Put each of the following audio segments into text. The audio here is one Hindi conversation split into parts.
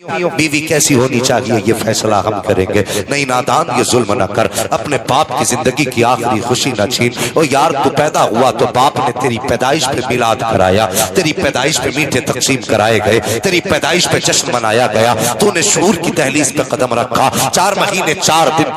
बीवी कैसी होनी चाहिए ये फैसला हम करेंगे। नहीं नादान ये जुल्म न कर, अपने बाप की जिंदगी की आखिरी खुशी न छीन। ओ यार तू पैदा हुआ तो बाप ने तेरी पैदाइश पे मिलाद कराया, तेरी पैदाइश पे मीठे तकसीम कराए गए, तेरी पैदाइश पे जश्न मनाया गया। तूने शूर की दहलीज पे कदम रखा, 4 महीने 4 दिन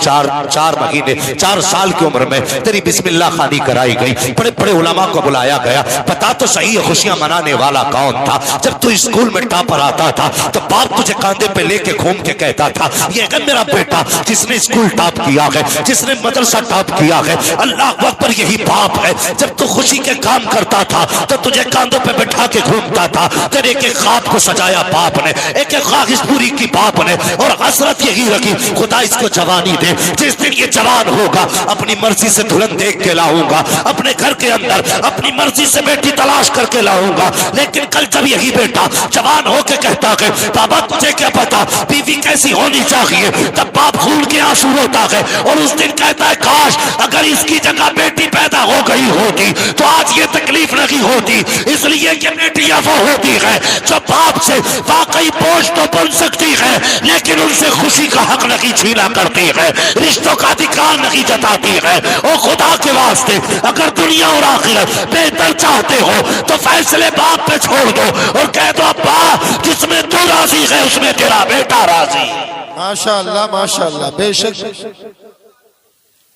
4 महीने 4 साल की उम्र में तेरी बिस्मिल्लाह खानी कराई गई, बड़े बड़े उलमा को बुलाया गया। बता तो सही है खुशियां मनाने वाला कौन था? जब तू स्कूल में टॉपर आता था तो बाप तुझे कांधे पे लेके घूम के कहता था ये है मेरा बेटा जिसने स्कूल टॉप किया है, जिसने मदरसा टॉप किया है। अल्लाह अकबर, यही बाप है। जब तू खुशी के काम करता था तो तुझे कांधों पे बैठा के घूमता था। तेरे एक ख्वाब को सजाया बाप ने, एक ख्वाहिश पूरी की बाप ने, और हसरत यही रखी खुदा इसको जवानी दे। जिस दिन ये जवान होगा अपनी मर्जी से दुल्हन देख के लाऊंगा, अपने घर के अंदर अपनी मर्जी से बेटी तलाश करके लाऊंगा। लेकिन कल जब यही बेटा जवान होके कहता है बाबा तुझे क्या पता बीवी कैसी होनी चाहिए, तब बाप खून के आंसू रोता है और उस दिन कहता है काश अगर इसकी जगह बेटी पैदा हो गई होती तो आज ये तकलीफ नहीं होती। इसलिए कि बेटियां वो होती है जो बाप से वाकई बोझ तो बन सकती है लेकिन उनसे खुशी का हक नहीं छीना करती है, रिश्तों का अधिकार नहीं जताती है। और खुदा के वास्ते अगर दुनिया और आखिरत बेहतर चाहते हो तो फैसले बाप पे छोड़ दो और कह दो अब्बा जिसमें तू राजी है उसमें तेरा बेटा राजी। माशाअल्लाह माशाअल्लाह, बेशक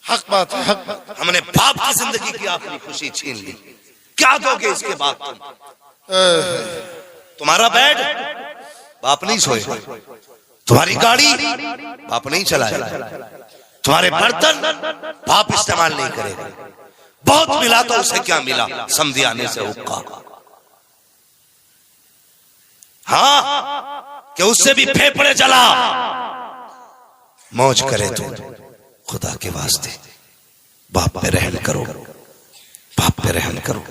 हक बात है, हक बात। हमने बाप की जिंदगी की आखिरी खुशी छीन ली, क्या दोगे इसके बाद? तुम्हारा बेड बाप नहीं सोएगा, तुम्हारी गाड़ी बाप नहीं चलाएगा, तुम्हारे बर्तन बाप इस्तेमाल नहीं करेगा। बहुत मिला तो उसे क्या मिला, समझी आने से हुक्का। हाँ कि उससे भी फेफड़े जला मौज करे तो खुदा के वास्ते बाप पे रहम करो, बाप पे रहम करो।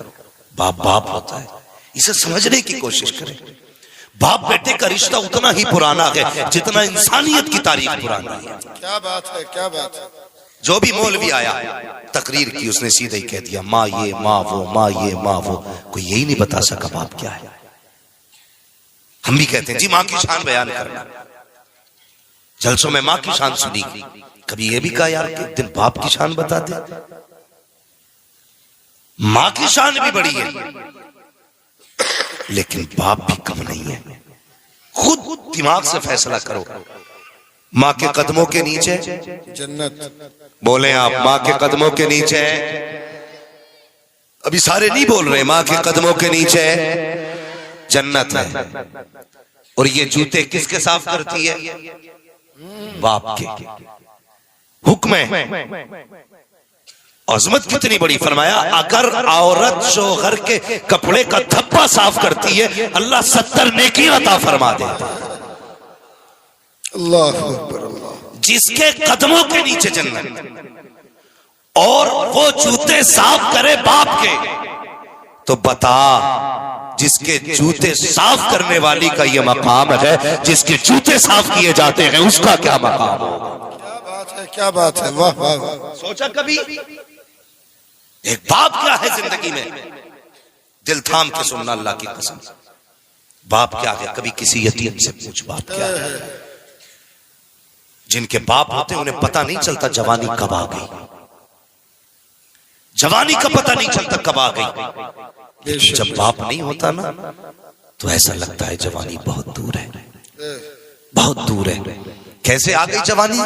बाप बाप होता है, इसे समझने की कोशिश करें। बाप बेटे का रिश्ता उतना ही पुराना है जितना इंसानियत की तारीख पुरानी है। क्या बात है, क्या बात है। जो भी मौलवी आया तकरीर की उसने सीधे ही कह दिया माँ ये माँ वो, माँ ये माँ वो। कोई यही नहीं बता सका बाप क्या है। हम भी कहते हैं जी माँ की शान बयान करना, जलसों में माँ की शान सुनी, कभी ये भी कहा यार कि दिन बाप की शान बता दे। माँ की शान भी बड़ी है लेकिन बाप भी कम नहीं है। खुद दिमाग से फैसला करो। माँ के कदमों के नीचे जन्नत। बोले आप, माँ के कदमों के नीचे। अभी सारे नहीं बोल रहे, माँ के कदमों के नीचे जन्नत है। और ये जूते किसके साफ करती है? बाप के। हुक्म है, अजमत कितनी बड़ी। फरमाया अगर औरत शोहर के कपड़े का धब्बा साफ करती है अल्लाह 70 नेकी अता फरमा देता है। अल्लाह अकबर, अल्लाह। जिसके कदमों के नीचे जन्नत और वो जूते साफ करे बाप के, तो बता जिसके जूते साफ करने वाली का ये मकाम है, जिसके जूते साफ किए जाते हैं उसका क्या मकाम होगा? क्या बात है, क्या बात है, वाह वाह वाह। सोचा कभी एक बाप क्या है जिंदगी में? दिल थाम के सुनना अल्लाह की कसम। बाप क्या है? कभी किसी यतीम से पूछ बाप क्या है। जिनके बाप होते हैं उन्हें पता नहीं चलता जवानी कब आ गई, जवानी का पता नहीं चलता कब आ गई। लेकिन जब बाप नहीं होता ना तो ऐसा लगता है जवानी बहुत दूर है, बहुत दूर है। कैसे आ गई जवानी?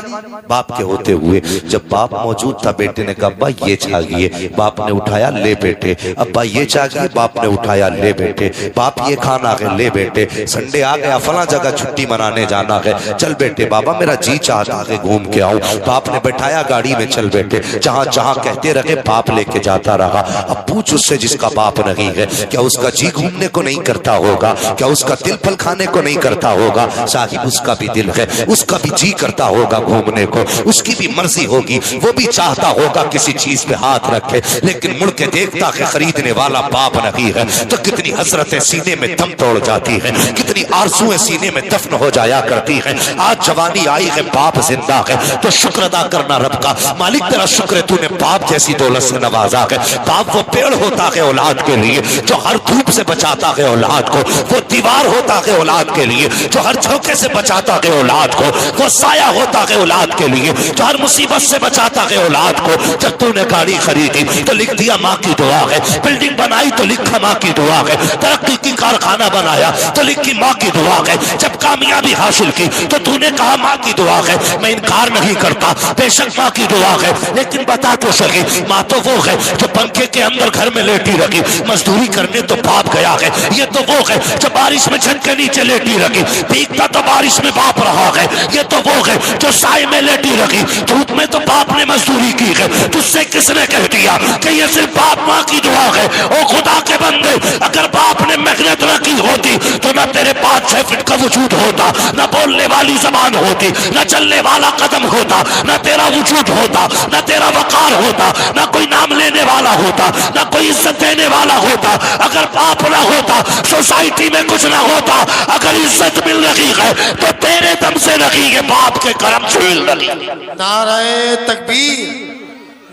बाप के होते हुए। जब बाप मौजूद था बेटे ने कहा अब्बा ये चाहिए, बाप ने उठाया ले बेटे। अब्बा ये चाहिए, बाप ने उठाया ले बेटे। बाप ये खाना है, ले बेटे। संडे आ गया, फला जगह छुट्टी मनाने जाना है, चल बेटे। बाबा मेरा जी चाहता है घूम के आऊं। बाप ने बैठाया गाड़ी में, चल बेटे। जहां जहां कहते रहे बाप लेके जाता रहा। अब पूछ उससे जिसका बाप नहीं है, क्या उसका जी घूमने को नहीं करता होगा? क्या उसका दिल फल खाने को नहीं करता होगा? साहिब उसका भी दिल है, उसका भी जी करता होगा घूमने को, उसकी भी मर्जी होगी, वो भी चाहता होगा किसी चीज पे हाथ रखे, लेकिन मुड़ के देखता है खरीदने वाला बाप नहीं है। तो कितनी हसरतें सीने में दम तोड़ जाती है, कितनी आरज़ुएं सीने में दफन हो जाया करती है। आज जवानी आई है, बाप जिंदा है, तो शुक्र अदा करना रब का। मालिक तेरा शुक्र है तूने बाप जैसी दौलत से नवाजा है। बाप वो पेड़ होता है औलाद के लिए जो हर धूप से बचाता है औलाद को, वो दीवार होता है औलाद के लिए जो हर झोंके से बचाता है औलाद को, वो साया होता है औलाद के लिए, जो हर मुसीबत से बचाता है औलाद को। जब तूने गाड़ी खरीदी तो लिख दिया माँ की दुआ है, बिल्डिंग बनाई तो लिखा माँ की दुआ है, तरक्की की कारखाना बनाया तो लिखी माँ की दुआ है, जब कामयाबी हासिल की तो तूने कहा माँ की दुआ है। मैं इनकार नहीं करता, बेशक माँ की दुआ है, लेकिन बता तो सही, माँ तो वो है जो पंखे के अंदर घर में लेटी रखी, मजदूरी करने तो बाप गया है। ये तो वो है जो बारिश में छत के नीचे लेटी रखी, भीगता तो बारिश में बाप रहा है। ये तो वो है जो साए में लेटी रखी, धूप में तो बाप ने मजदूरी की है। तुझसे किसने कह दिया कि ये सिर्फ बाप माँ की दुआ है? ओ खुदा के बंदे, अगर बाप ने मेहनत न की होती तो न तेरे 5-6 फीट का वजूद होता, न बोलने वाली जबान होती, न चलने वाला कदम होता, न तेरा वजूद होता, न तेरा वकार होता, न कोई नाम लेने वाला होता, न कोई इज्जत देने वाला होता। अगर बाप ना होता सोसाइटी में कुछ ना होता। अगर इज्जत मिल रही है तो तेरे दम से रही है, बाप के करम से मिल रही है। नाराए तकबीर,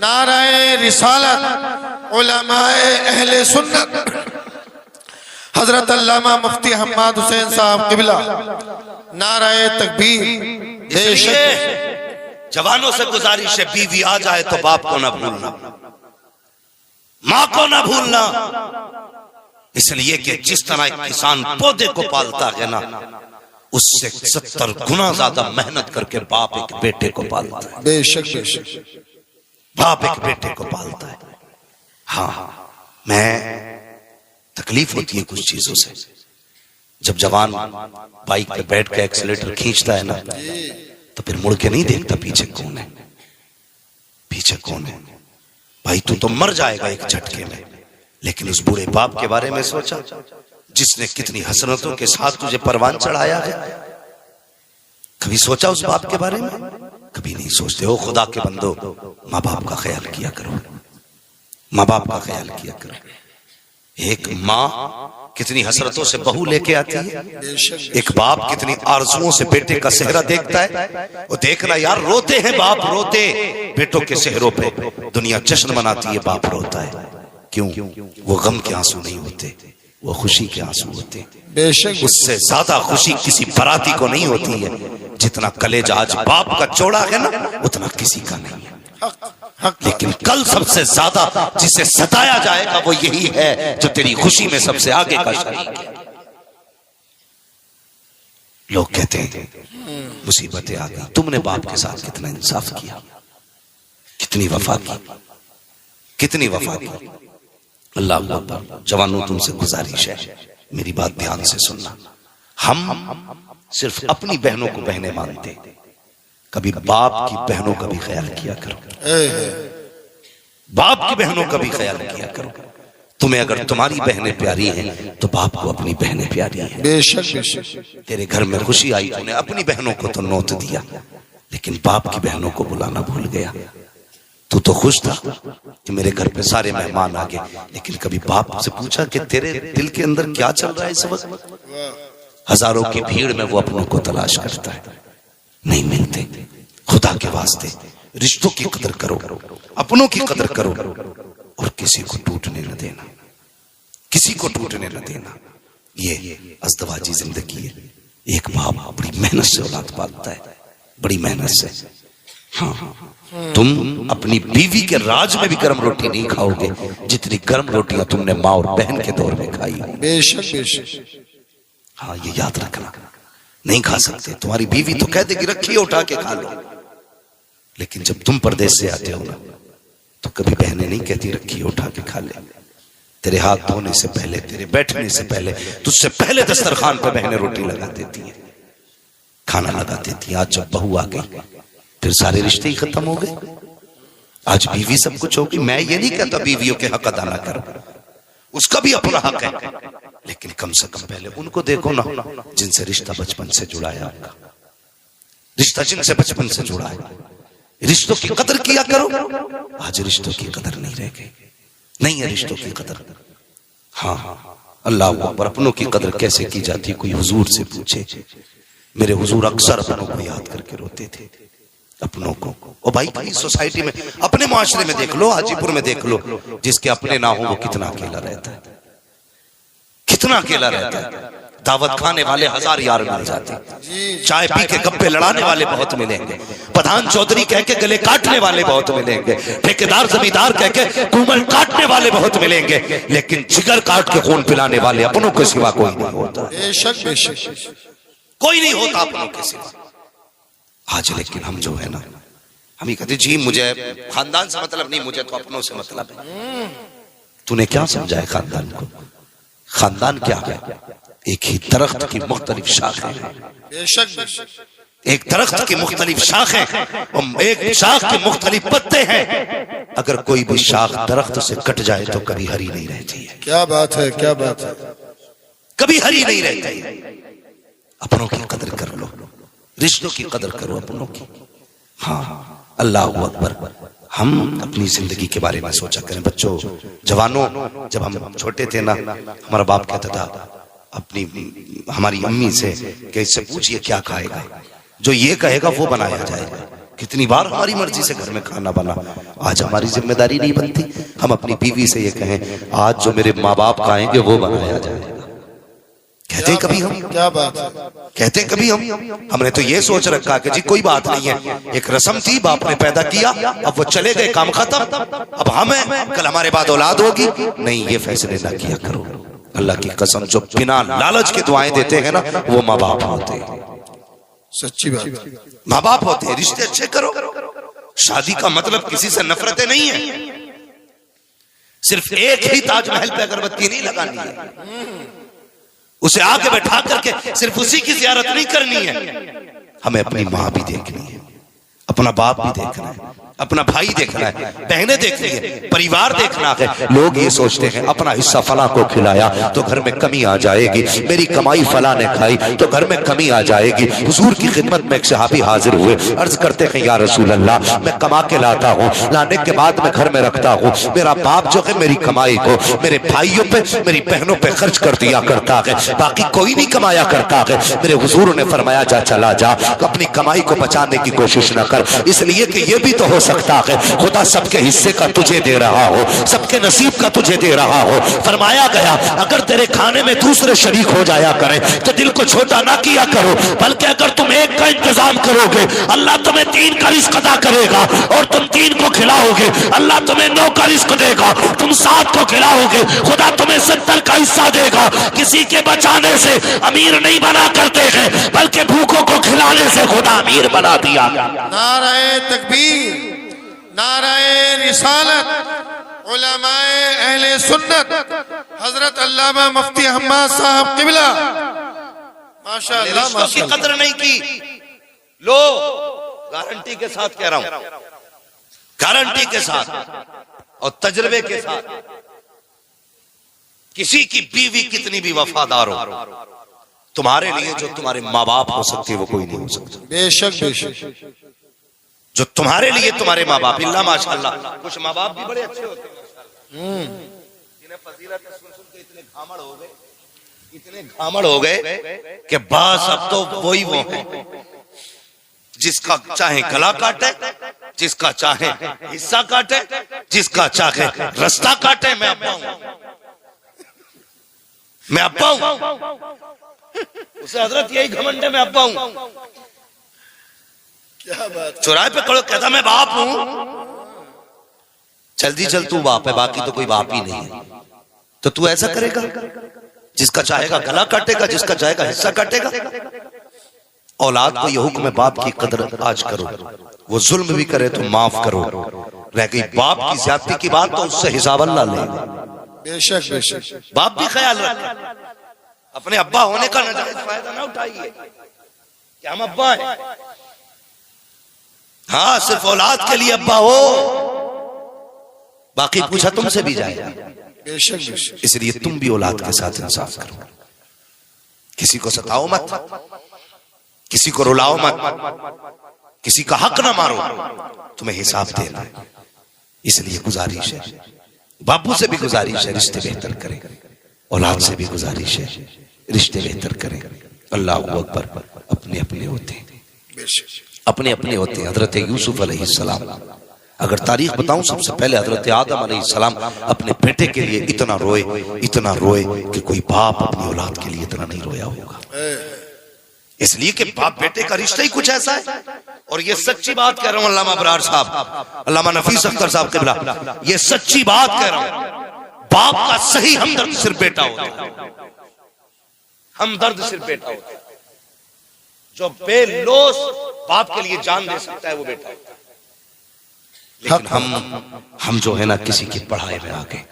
नाराए रिसालत, उलमाए अहले सुन्नत हजरत अल्लामा मुफ्ती हम्माद हुसैन साहब किबला, नाराए तकबीर। बेशक जवानों से गुजारिश है, बीवी आ जाए तो बाप को ना भूलना, माँ को ना भूलना। इसलिए कि जिस तरह एक किसान पौधे को पालता है ना, उससे 70 गुना ज्यादा मेहनत करके बाप एक बेटे को पालता है। बेशक बेशक बाप एक बेटे को पालता है। हाँ, मैं तकलीफ होती है कुछ चीजों से। जब जवान बाइक पे बैठ के एक्सीलेटर खींचता है ना, तो फिर मुड़ के नहीं देखता पीछे कौन है, पीछे कौन है। भाई तू तो मर जाएगा एक झटके में, लेकिन उस बूढ़े बाप के बारे में सोचा जिसने कितनी हसरतों के साथ तुझे परवान चढ़ाया है? कभी सोचा उस बाप के बारे में? कभी नहीं सोचते हो। खुदा के बंदो, माँ बाप का ख्याल किया करो, माँ बाप का ख्याल किया करो। एक माँ कितनी हसरतों से बहू लेके आती है, एक बाप कितनी आरजुओं से बेटे का सेहरा देखता है। वो देखना यार, रोते हैं बाप, रोते बेटों के सेहरों पे। दुनिया जश्न मनाती है, बाप रोता है। क्यों? वो गम के आंसू नहीं होते, वो खुशी के आंसू होते। बेशक उससे ज्यादा खुशी किसी बराती को नहीं होती है। जितना कलेजा आज बाप का चौड़ा है ना, उतना किसी का नहीं है। लेकिन कल सबसे ज्यादा जिसे सताया जाएगा वो यही है जो तेरी खुशी में सबसे आगे का शरीक है। लोग कहते हैं मुसीबतें आ गई, तुमने बाप के साथ कितना इंसाफ किया, कितनी वफा की, कितनी वफा की। अल्लाह अकबर। जवानों, तुमसे गुजारिश है, मेरी बात ध्यान से सुनना। हम सिर्फ अपनी बहनों को बहनें मानते, कभी बाप की बहनों का भी ख्याल किया करो, बाप की बहनों का भी ख्याल किया करो। तुम्हें अगर तुम्हारी बहनें प्यारी हैं तो बाप को अपनी बहनें प्यारी हैं। बेशक बेशक। तेरे घर में खुशी आई, तूने अपनी बहनों को तो नोट दिया, लेकिन बाप की बहनों को बुलाना भूल गया। तू तो खुश था कि मेरे घर पे सारे मेहमान आ गए, लेकिन कभी बाप से पूछा कि तेरे दिल के अंदर क्या चल रहा है इस वक्त? हजारों की भीड़ में वो अपनों को तलाश करता है, नहीं मिलते। खुदा के वास्ते रिश्तों की कदर करो, अपनों की कदर करो, और किसी को टूटने न देना, किसी को टूटने न देना। ये अज़दवाजी जिंदगी है। एक बाप बड़ी मेहनत से औलाद पालता है, बड़ी मेहनत से। हाँ, तुम अपनी बीवी के राज में भी गर्म रोटी नहीं खाओगे जितनी गर्म रोटियां तुमने माँ और बहन के दौर में खाई। बेशक बेशक। हाँ, ये याद रखना, नहीं खा सकते। तुम्हारी बीवी तो कह देगी रखिए उठा के खा लो, लेकिन जब तुम परदेश से आते हो ना, तो कभी बहनें नहीं कहती रखिए उठा के खा ले। तेरे हाथ धोने से पहले, तेरे बैठने से पहले, तुझसे पहले दस्तरखान पर बहनें रोटी लगा देती है, खाना लगा देती है। आज जब बहू आ गई फिर सारे रिश्ते ही खत्म हो गए। आज बीवी सब कुछ होगी। मैं ये नहीं कहता बीवियों के हक अदा ना करो, उसका भी अपना हक है, लेकिन कम से कम पहले उनको देखो ना जिनसे रिश्ता बचपन से जुड़ा है। आपका रिश्ता जिनसे बचपन से जुड़ा है, रिश्तों की कदर किया करो। आज रिश्तों की कदर नहीं रह गई, नहीं है रिश्तों की कदर। हाँ, अल्लाह अकबर। अपनों की कदर कैसे की जाती, कोई हुजूर से पूछे। मेरे हुजूर अक्सर अपनों को याद करके रोते थे, अपनों को। और भाई भाई सोसाइटी में, अपने माशरे में देख लो, हाजीपुर में देख लो, जिसके अपने ना हो वो कितना अकेला रहता है, कितना अकेला रहता है। दावत खाने वाले 1000 यार मिल जाते, चाय पी के गप्पे लड़ाने वाले बहुत मिलेंगे, प्रधान चौधरी कह के गले काटने वाले बहुत मिलेंगे, ठेकेदार जमींदार कह के कुमल काटने वाले बहुत मिलेंगे, लेकिन जिगर काट के खून पिलाने वाले अपनों के सिवा कोई नहीं होता। बेशक बेशक कोई नहीं होता अपनों के सिवा। आज लेकिन हम जो है ना, हम ही कहते जी मुझे खानदान से मतलब नहीं, मुझे तो अपनों से मतलब है। तूने क्या समझा है खानदान को? खानदान क्या है? एक ही दरख्त की मुख्तलिफ शाखें हैं। बेशक एक दरख्त की मुख्तलिफ शाखें, एक शाख के मुख्तलिफ पत्ते हैं। अगर कोई भी शाख दरख्त से कट जाए तो कभी हरी नहीं रहती है। क्या बात है, क्या बात है, कभी हरी नहीं रहती है। अपनों की कदर कर लो, रिश्तों की कदर करो अपनों की। हाँ, अल्लाह अकबर। हम अपनी जिंदगी के बारे में सोचा करें। बच्चों, जवानों, जब हम छोटे थे ना, हमारा बाप कहता था अपनी हमारी अम्मी से कि इससे पूछिए क्या खाएगा, जो ये कहेगा वो बनाया जाएगा। कितनी बार हमारी मर्जी से घर में खाना बना। आज हमारी जिम्मेदारी नहीं बनती, हम अपनी बीवी से ये कहें आज जो मेरे माँ बाप खाएंगे वो बनाया जाएगा। कहते हैं कभी हम, क्या बात है, कहते हैं कभी हम, हमने तो ये सोच रखा कि जी कोई बात नहीं है, एक रस्म थी, बाप ने पैदा किया, अब वो चले गए, काम खत्म, अब हमें कल हमारे बाद औलाद होगी। नहीं, ये फैसले ना किया करो। अल्लाह की कसम, जो बिना लालच के दुआएं देते हैं ना, वो माँ बाप होते हैं। सच्ची बात, माँ बाप होते हैं। रिश्ते अच्छे करो। शादी का मतलब किसी से नफरतें नहीं है। सिर्फ एक ही ताजमहल पे अगरबत्ती नहीं लगानी है, उसे आगे बैठा करके सिर्फ उसी की जियारत नहीं करनी है। हमें अपनी माँ भी देखनी है, अपना बाप भी देखना है, अपना भाई देखना है, बहनें देखनी है, परिवार देखना है। लोग ये सोचते हैं अपना हिस्सा फला को खिलाया तो घर में कमी आ जाएगी, मेरी कमाई फला ने खाई तो घर में कमी आ जाएगी। हुजूर की खिदमत में एक सहाबी हाजिर हुए, अर्ज करते हैं या रसूल अल्लाह, मैं कमा के लाता हूँ, लाने के बाद मैं घर में रखता हूँ, मेरा बाप जो है मेरी कमाई को मेरे भाइयों पे, मेरी बहनों पे खर्च कर दिया करता है, बाकी कोई नहीं कमाया करता है। मेरे हुजूर ने फरमाया जा चला जा, अपनी कमाई को बचाने की कोशिश न कर, इसलिए कि ये भी तो हो सकता है खुदा सबके हिस्से का तुझे दे रहा हो, सबके नसीब का तुझे दे रहा हो। फरमाया गया अगर तेरे खाने में दूसरे शरीक हो जाया करें तो दिल को छोटा ना किया करो, बल्कि अगर तुम एक का इंतजाम करोगे अल्लाह तुम्हें 3 का रिस्क अदा करेगा, और तुम 3 को खिलाओगे अल्लाह तुम्हें 9 का रिस्क देगा, तुम 7 को खिलाओगे खुदा तुम्हें 70 का हिस्सा देगा। किसी के बचाने से अमीर नहीं बना करते हैं, बल्कि भूखों को खिलाने से खुदा अमीर बना दिया। नाराए तकबीर, नाराए रिसालत, उलमाए अहले सुन्नत, हजरत अल्लामा मुफ्ती हम्माद साहब किबला, माशाअल्लाह रिश्तों की कदर नहीं की। लो, गारंटी के साथ कह रहा हूं, गारंटी के साथ और तजर्बे के साथ, किसी की बीवी कितनी भी वफादार हो, तुम्हारे लिए जो तुम्हारे माँ बाप हो सकते वो कोई नहीं हो सकता। बेशक बेशक, जो तुम्हारे लिए तुम्हारे माँ बाप, इल्ला माशाअल्लाह, कुछ माँ बाप भी बड़े अच्छे होते हैं जिन्हें फजीलत सुन सुन के इतने घामड़ हो गए, इतने घामड़ हो गए कि बस अब तो वही वो है, जिसका चाहे गला काटे, जिसका चाहे हिस्सा काटे, जिसका चाहे रास्ता काटे। मैं अब्बा हूं, मैं अब्बा हूं, उसे हजरत यही घमंड है, मैं अब्बा हूं। क्या बात, चौराहे पे खड़ो कहता मैं बाप हूं, जल्दी चल तू बाप है, बाकी तो कोई बाप ही नहीं है। तो तू ऐसा करेगा, जिसका चाहेगा गला काटेगा, जिसका चाहेगा हिस्सा काटेगा। औलाद को यह हुक्म है बाप की कदर आज करो, वो जुल्म भी करे तो माफ करो। रह गई बाप की ज्यादती की बात तो उससे हिसाब अल्लाह ले। बेशक बेशक, बाप भी ख्याल रखे, अपने अब्बा होने का नाजायज फायदा ना उठाइए कि हम अब्बा हैं। हाँ, सिर्फ औलाद के लिए अब्बा हो, बाकी पूछा तुमसे भी जाएगा। बेशक बेशक, इसलिए तुम भी औलाद के साथ इंसाफ करो, किसी को सताओ मत, किसी को रुलाओ मत, किसी का हक ना मारो, तुम्हें हिसाब देना है। इसलिए गुजारिश है, बापू से भी गुजारिश है रिश्ते बेहतर करें, औलाद से भी गुजारिश है रिश्ते बेहतर करें। अल्लाह अकबर, अपने अपने होते हैं, बेशक अपने अपने होते हैं। हजरत यूसुफ अलैहिस्सलाम अगर तारीख बताऊं, सबसे पहले हजरत आदम अलैहिस्सलाम अपने बेटे के लिए इतना रोए कि कोई बाप अपनी औलाद के लिए इतना नहीं रोया होगा। इसलिए कि बाप बेटे का रिश्ता ही कुछ ऐसा है। और ये सच्ची बात कह रहा हूं, अल्लामा अबरार साहब, अल्लामा नफीस अख्तर साहब किबला, ये सच्ची बात कह रहा हूं। बाप का सही हमदर्द सिर्फ बेटा होता है, हमदर्द सिर्फ बेटा होता है। जो बेलोस बाप के लिए जान दे सकता है वो बेटा होता है। लेकिन हम जो है ना, किसी की पढ़ाई में आ गए,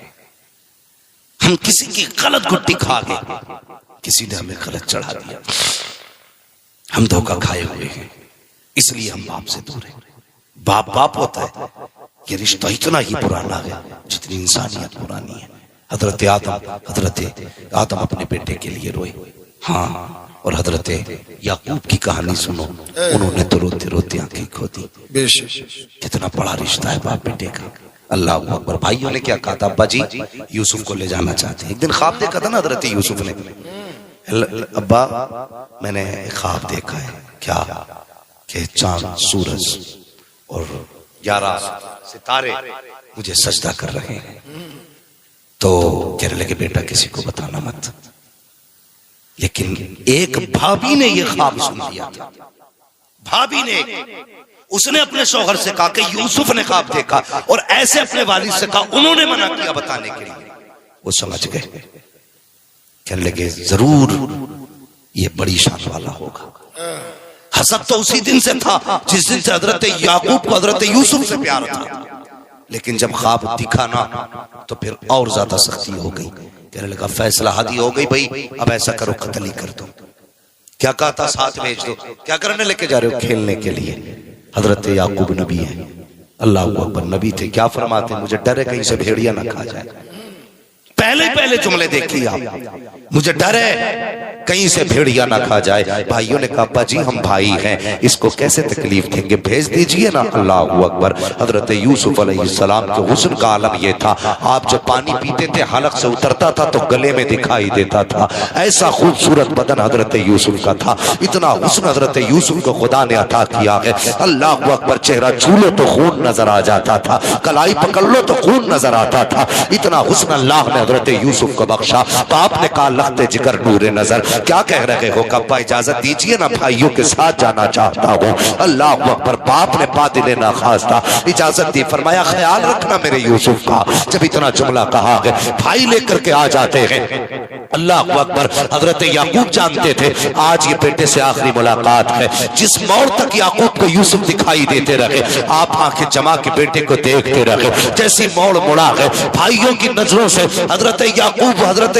हम किसी की गलत गुट्टी खा गए, किसी ने हमें गलत चढ़ा दिया, हम धोखा खाए हुए हैं, इसलिए हम बाप से दूर हैं। बाप बाप होता है, ये रिश्ता इतना ही पुराना है जितनी इंसानियत पुरानी है। हजरत आदम अपने बेटे के लिए रोए, हाँ, और हजरत याकूब की कहानी सुनो, उन्होंने तो रोते रोते आंखें खो दी। कितना बड़ा रिश्ता है बाप बेटे का। अल्लाह अकबर। भाइयों ने क्या कहा था, अब्बा जी यूसुफ को ले जाना चाहते हैं। एक दिन ख्वाब देखा था ना हजरत यूसुफ ने, अब्बा मैंने ख्वाब देखा है, क्या कि चांद सूरज और 11 सितारे मुझे सजदा कर रहे हैं। तो कहने लगे बेटा किसी को बताना मत। लेकिन एक भाभी ने यह ख्वाब सुन लिया था, भाभी ने, उसने अपने शौहर से कहा कि यूसुफ ने ख्वाब देखा, और ऐसे अपने वालिद से कहा, उन्होंने मना किया बताने के लिए। वो समझ गए, कहने लगे जरूर ये बड़ी शान वाला होगा। हसद तो उसी दिन से था जिस दिन से हजरत याकूब को हजरत यूसुफ से प्यार था, लेकिन जब ख्वाब दिखा ना तो फिर और ज्यादा सख्ती हो गई। कहने लगा फैसला हादी हो गई भाई, अब ऐसा करो कत्ल ही कर दो। क्या कहा था, साथ भेज दो। क्या करने लेके जा रहे हो, खेलने के लिए। हजरत याकूब नबी है, अल्लाह अकबर, नबी थे, क्या फरमाते, मुझे डर है कहीं से भेड़िया ना खा जाए। पहले जुमले देखिए आप, मुझे डर है कहीं से भेड़िया ना खा जाए। भाइयों ने कहा अब्बा जी हम भाई हैं, इसको कैसे तकलीफ देंगे, भेज दीजिए ना। अल्लाह अकबर। हजरत यूसुफ अलैहिस्सलाम के हुस्न का आलम यह था, आप जब पानी पीते थे हलक से उतरता था तो गले में दिखाई देता था। ऐसा खूबसूरत बदन हजरत यूसुफ का था, इतना हुस्न हजरत यूसुफ को खुदा ने अता किया है। अल्लाह अकबर। चेहरा छू लो तो खून नजर आ जाता था, कलाई पकड़ लो तो खून नजर आता था। इतना हुस्न अल्लाह ने हजरत यूसुफ को बख्शा। बाप ने कहा लखते जिगर नूरे नजर, क्या कह रहे हो, कब्बा इजाजत दीजिए ना, भाइयों के साथ जाना चाहता हूँ। अल्लाह अकबर। बाप ने बातिल ना खास्ता इजाजत दी, फरमाया ख्याल रखना मेरे यूसुफ का। जब इतना जुमला कहा है, भाई लेकर के आ जाते हैं। अल्लाह अकबर। हजरत याकूब जानते थे आज ये बेटे से आखिरी मुलाकात है। जिस मोड़ तक याकूब को यूसुफ दिखाई देते रहे, आप आंखें जमा के बेटे को देखते रहे। जैसी मोड़ मुड़ा है, भाइयों की नजरों से हजरत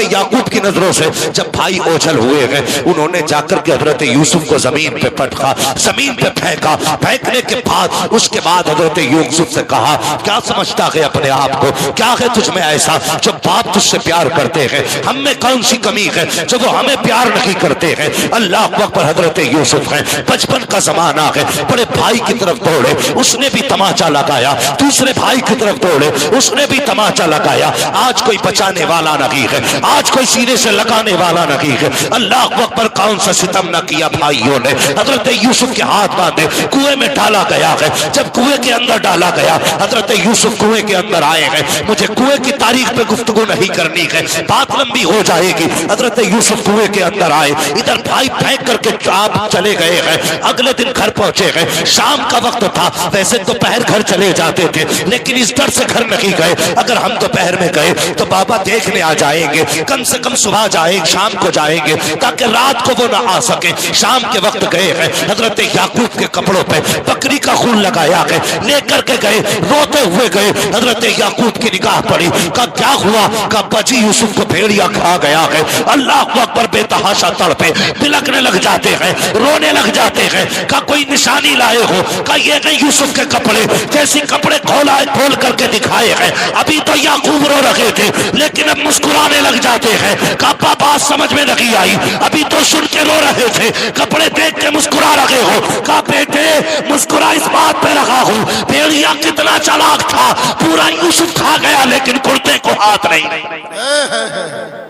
याकूब की नजरों से जब भाई ओझल हुए हैं, उन्होंने जाकर के हजरत यूसुफ को जमीन पे पटका, जमीन पे फेंका। फेंकने के बाद उसके बाद हजरत यूसुफ से कहा क्या समझता है अपने आप को, क्या है तुझ में ऐसा जो बाप तुझसे प्यार करते हैं, हम में कौन सी कमी है जो वो हमें प्यार नहीं करते हैं। अल्लाह अकबर। हजरत यूसुफ है, बचपन का जमाना है, बड़े भाई की तरफ दौड़े, उसने भी तमाचा लगाया, दूसरे भाई की तरफ दौड़े, उसने भी तमाचा लगाया। आज कोई बचाने वाला नहीं है, आज कोई सीने से लगाने वाला नहीं है। अल्लाह अकबर। कौन सा सितम न किया भाइयों ने। हजरत यूसुफ के हाथ बांधे कुएं में डाला गया है। जब कुएं के अंदर डाला गया, हजरत यूसुफ कुएं के अंदर आए हैं। मुझे कुएं की तारीख पे गुफ्तगू नहीं करनी है, बात लंबी हो जाएगी। हजरत यूसुफ कुएं के अंदर आए, इधर भाई फेंक करके आप चले गए हैं। अगले दिन घर पहुंचे हैं, शाम का वक्त था। वैसे दोपहर घर चले जाते थे, लेकिन इस डर से घर नहीं गए, अगर हम दोपहर में गए तो बाबा देखने आ जाएंगे, कम से कम सुबह जाएंगे, शाम को जाएंगे, ताकि रात को वो ना आ सके। शाम के वक्त गए हैं, हजरत याकूब के कपड़ों पे बकरी का खून लगाया है, लेकर के गए, रोते हुए गए। हजरत याकूब की निगाह पड़ी, कहा क्या हुआ, कहा बची यूसुफ को भेड़िया खा गया है। अल्लाह अकबर। बेतहाशा तड़पे, बिलकने लग जाते हैं, रोने लग जाते हैं। कहा कोई निशानी लाए हो, कहा ये नहीं यूसुफ के कपड़े, जैसे कपड़े खोल करके दिखाए हैं। अभी तो याकूब रो रहे थे, लेकिन अब मुस्कुराने लग जाते हैं। कहा बात समझ में नहीं आई, अभी तो सुन के रो रहे थे, कपड़े देख के मुस्कुरा रहे हो। कहा बेटे मुस्कुरा इस बात पे रहा हूं, भेड़िया कितना चालाक था, पूरा यूसुफ खा गया लेकिन कुर्ते को हाथ नहीं।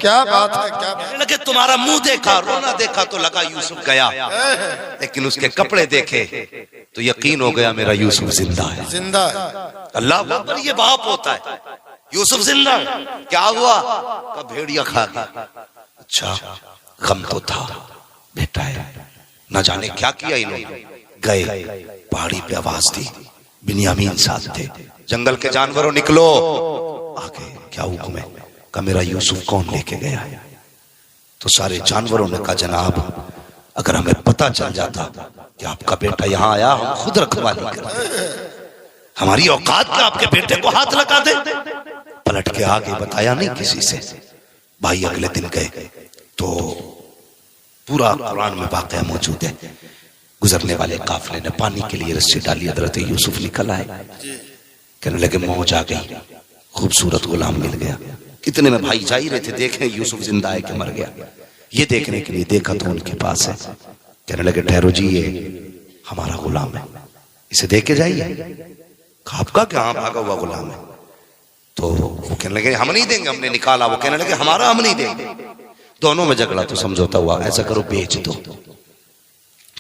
क्या बात है, क्या बात है। लगे तुम्हारा मुंह देखा, रोना देखा तो लगा यूसुफ गया, लेकिन उसके कपड़े देखे तो यकीन हो गया मेरा यूसुफ जिंदा है। जिंदा है। अल्लाह अकबर, ये बाप होता है। यूसुफ जिंदा है, क्या हुआ? कब भेड़िया खा गया। अच्छा, गम तो था, बेटा है, न जाने क्या किया इन्होंने। गए, पहाड़ी पे आवाज दी, बिन्यामीन साथ थे, जंगल के जानवरों निकलो। आगे क्या हुक्म है? का मेरा यूसुफ कौन लेके गया है? तो सारे जानवरों ने कहा जनाब, अगर हमें पता चल जाता कि आपका बेटा यहाँ आया, हम खुद रखवाली करते। हमारी औकात का आपके बेटे को हाथ लगा दे। पलट के आगे बताया नहीं किसी से। भाई अगले दिन गए तो पूरा कुरान में वाकया मौजूद है। गुजरने वाले काफिले ने पानी के लिए रस्सी डाली, हजरत यूसुफ निकल आए, कहने लगे मौज आ गई, खूबसूरत गुलाम मिल गया। कितने में भाई जा ही रहे थे, देखें यूसुफ जिंदा है कि मर गया। ये देखने के लिए देखा तो उनके पास है। कहने लगे ठहरो जी, ये हमारा गुलाम है, इसे देख के जाइए। आपका क्या? भागा हुआ गुलाम है। तो वो कहने लगे हम नहीं देंगे, हमने निकाला। वो कहने लगे हमारा, हम नहीं देंगे। दोनों में झगड़ा तो समझौता हुआ, ऐसा करो बेच दो,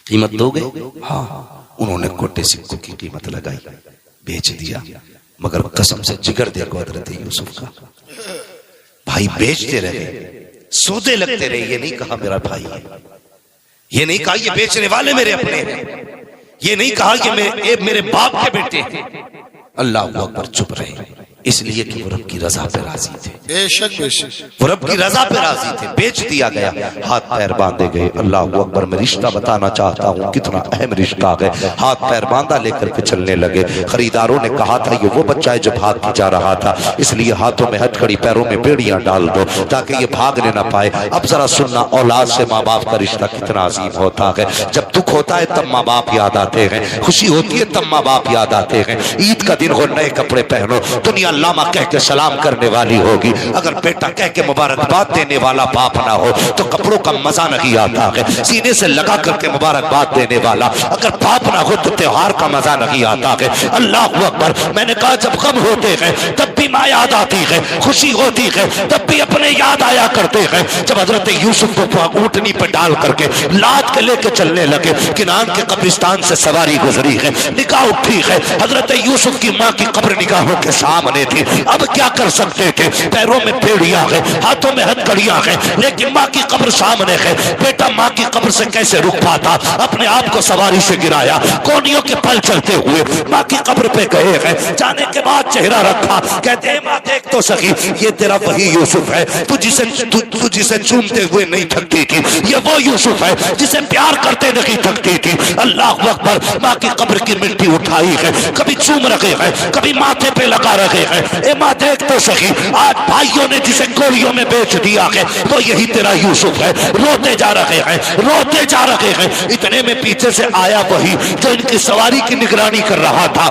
कीमत दोगे? हाँ। उन्होंने कोटे सिक्कों की कीमत लगाई, बेच दिया, मगर कसम से जिगर देखो हजरत यूसुफ का। भाई बेचते रहे, सौदे लगते रहे। ये नहीं कहा मेरा भाई है, ये नहीं कहा ये बेचने वाले मेरे अपने हैं, ये नहीं कहा ये मेरे बाप के बेटे हैं। अल्लाह अकबर, चुप रहे, इसलिए कि वो रब की रजा पे राजी थे। बेशक बेशक, वो रब की रजा पे राजी थे। बेच दिया गया, हाथ पैर बांधे गए। अल्लाह अकबर, मैं रिश्ता बताना चाहता हूँ, कितना अहम रिश्ता है। हाथ पैर बांधा लेकर के चलने लगे। खरीदारों ने कहा था ये वो बच्चा है जो भाग के जा रहा था, इसलिए हाथों में हथकड़ी, पैरों में बेड़ियां डाल दो ताकि ये भागने ना पाए। अब जरा सुनना, औलाद से माँ बाप का रिश्ता कितना अजीम होता है। जब दुख होता है तब माँ बाप याद आते हैं, खुशी होती है तब माँ बाप याद आते हैं। ईद का दिन हो, नए कपड़े पहनो, दुनिया लामा कह के सलाम करने वाली होगी। अगर बेटा कह के मुबारकबाद देने वाला बाप ना हो तो कपड़ों का मजा नहीं आता है। सीने से लगा करके मुबारकबाद देने वाला अगर बाप ना हो तो त्योहार का मजा नहीं आता है। अल्लाह अकबर, मैंने कहा जब गम होते हैं तब भी माँ याद आती है, खुशी होती है तब भी अपने याद आया करते हैं। जब हजरत यूसुफ को ऊँटनी पर डाल करके लाद के लेके चलने लगे, किनान के कब्रिस्तान से सवारी गुजरी है, निगाह उठी है, हजरत यूसुफ की माँ की कब्र निगाहों के सामने थी। अब क्या कर सकते थे? पैरों में बेड़ियां है, हाथों में हथकड़ियां है, लेकिन माँ की कब्र सामने है। बेटा माँ की कब्र से कैसे रुक पाता? अपने आप को सवारी से गिराया, कोनियों के पल चलते हुए माँ की कब्र पे गए हैं। जाने के बाद चेहरा रखा, कहते हैं माँ देख तो सही, ये तेरा वही यूसुफ है तू जिसे चूमते हुए नहीं थकती थी, ये वो यूसुफ है जिसे प्यार करते नहीं थकती थी। अल्लाह अकबर, माँ की कब्र की मिट्टी उठाई है, कभी चूम रखे हैं, कभी माथे पे लगा रखे हैं। ए माँ देख तो सही, आज भाइयों ने जिसे गोलियों में बेच दिया है वो यही तेरा यूसुफ है। रोते जा रहे हैं, रोते जा रहे हैं। इतने में पीछे से आया वही जो इनकी सवारी की निगरानी कर रहा था।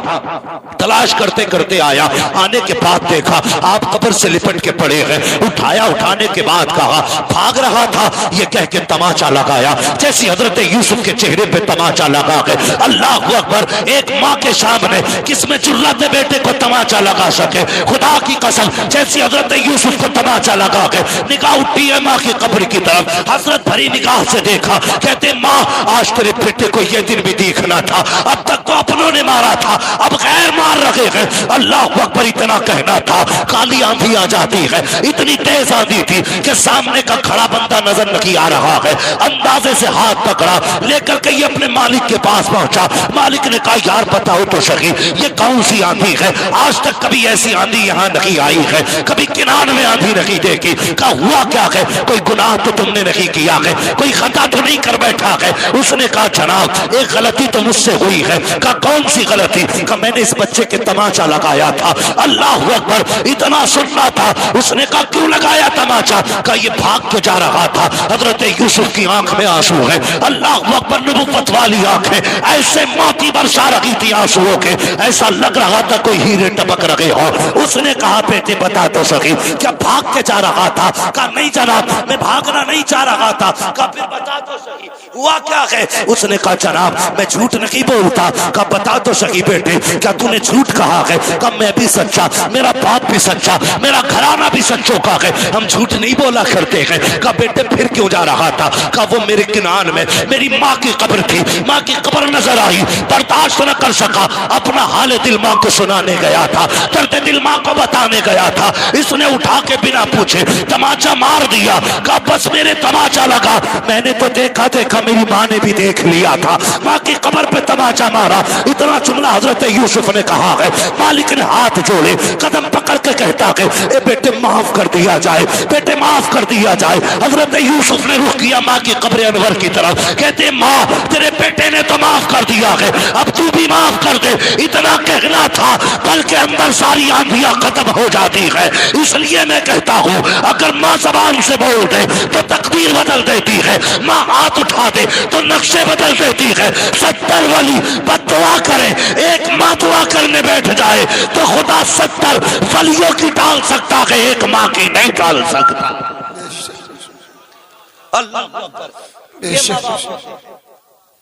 तलाश करते करते आया, आने के बाद देखा आप कब्र से लिपट के पड़े हैं। उठाया, उठाने के बाद कहा भाग रहा था, ये कह के तमाचा लगाया। जैसी हजरत यूसुफ के चेहरे पे तमाचा लगा है, अल्लाह अकबर, एक माँ के सामने किसमें जुर्रत बेटे को तमाचा लगा सके? खुदा की कसम, जैसी हजरत यूसुफ को तमाचा लगा के निगाह उठी है माँ की कब्र की तरफ, हसरत भरी निगाह से देखा। कहते माँ आज तेरे बेटे को यह दिन भी देखना था, अब तक तो अपनों ने मारा था, अब गैर मार रहे हैं। अल्लाह अकबर, इतना कहना था, काली आंधी आ जाती है। इतनी तेज आंधी थी कि सामने का खड़ा बंदा नजर नहीं आ रहा है। अंदाजे से हाथ पकड़ा, लेकर के ये अपने मालिक के पास पहुंचा। मालिक ने कहा यार बताओ तो सही, ये कौन सी आंधी है? आज तक कभी ऐसी आंधी यहाँ नहीं आई है, कभी किनान में आंधी नहीं देखी। कहा हुआ क्या है? कोई गुनाह तो तुमने नहीं किया है, कोई खता तो नहीं कर बैठा है? उसने कहा जनाब एक गलती तो मुझसे हुई है। कहा कौन सी गलती? कहा मैंने इस बच्चे के तमाचा लगाया था। अल्लाह अकबर, इतना सुनना था। उसने कहा क्यों लगाया तमाचा? कहा ये भाग के जा रहा था। हजरत यूसुफ की आंख में आंसू है। अल्लाह अकबर, नबुव्वत वाली आंखें ऐसे मोती बरसा रही थी आंसुओं के, ऐसा लग रहा था कोई हीरे टपक रहे हो। उसने कहा बेटे बता तो सही, क्या भाग के जा रहा था? कहा नहीं जनाब, मैं भागना नहीं चाह रहा था। कहा फिर बता तो सही, हुआ क्या है? उसने कहा जनाब मैं झूठ नहीं बोलता। कहा बता तो सही बेटे, क्या तूने झूठ कहा है? कहा मैं भी सच्चा, मेरा बाप भी सच्चा, मेरा घराना भी सच्चों का है, हम झूठ नहीं बोला करते हैं। कहा बेटे फिर क्यों जा रहा था? कहा वो मेरे किनान में मेरी माँ की कब्र थी, माँ की कब्र नजर आई, बर्दाश्त न कर सका, अपना हाल दिल माँ को सुनाने गया था, दर्द दिल माँ को बताने गया था। इसने उठा के बिना पूछे तमाचा मार दिया। कहा बस मेरे तमाचा लगा, मैंने तो देखा मेरी माँ ने भी देख लिया था, माँ की कब्र पे तमाचा मारा। इतना जुमला हजरत यूसुफ ने कहा है। मालिक ने हाथ जोड़े, कदम पकड़ के कहता है ए बेटे माफ कर दिया जाए, बेटे माफ कर दिया जाए। हजरत यूसुफ ने रुख किया माँ की कब्र अनवर की तरफ, कहते माँ तेरे बेटे ने तो माफ कर दिया है, अब तू भी माफ कर दे। इतना कहना था, कल के अंदर सारी आंधियां खत्म हो जाती है। इसलिए मैं कहता हूँ अगर माँ जबान से बोल दे तो तकदीर बदल देती है, माँ हाथ उठा दे तो नक्शे बदल देती है। 70 वली बद्दुआ करे, एक माँ दुआ करने बैठ जाए तो खुदा 70 वलियों की डाल सकता है, एक माँ की नहीं डाल सकता।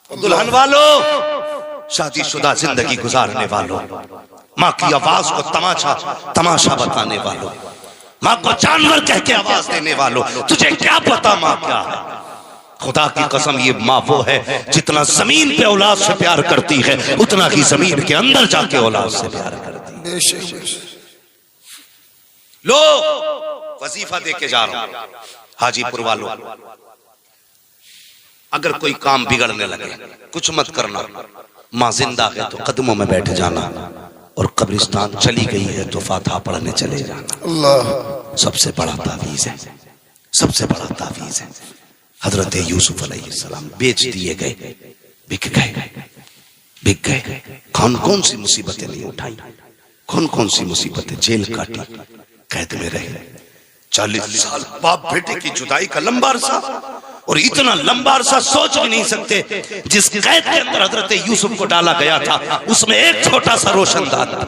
दुल्हन वालों, शादीशुदा जिंदगी गुजारने वालों, माँ की आवाज को तमाशा बताने वालों, माँ को जानवर कह के आवाज देने वालों, तुझे क्या पता माँ क्या है? खुदा की कसम ये माँ वो है जितना जमीन पे औलाद से प्यार करती है उतना ही जमीन के अंदर जाके औलाद से प्यार करती है। लो वजीफा दे के जा रहा हूं हाजीपुर वालों, अगर कोई काम बिगड़ने लगे कुछ मत करना, माँ जिंदा है तो कदमों में बैठ जाना, और कब्रिस्तान चली गई है तो फातिहा पढ़ने चले जाना। अल्लाह सबसे बड़ा तावीज है, सबसे बड़ा तावीज है। हजरत यूसुफ अलैहिस्सलाम बेच दिए गए, बिक गए। कौन कौन सी मुसीबतें नहीं उठाई, कौन कौन सी मुसीबतें, जेल काटी, कैद में रहे 40 साल, बाप बेटे की जुदाई का लंबा अरसा, और इतना लंबा अरसा सोच भी नहीं सकते। जिस कैद के अंदर हजरत यूसुफ को डाला गया था उसमें एक छोटा सा रोशनदान था,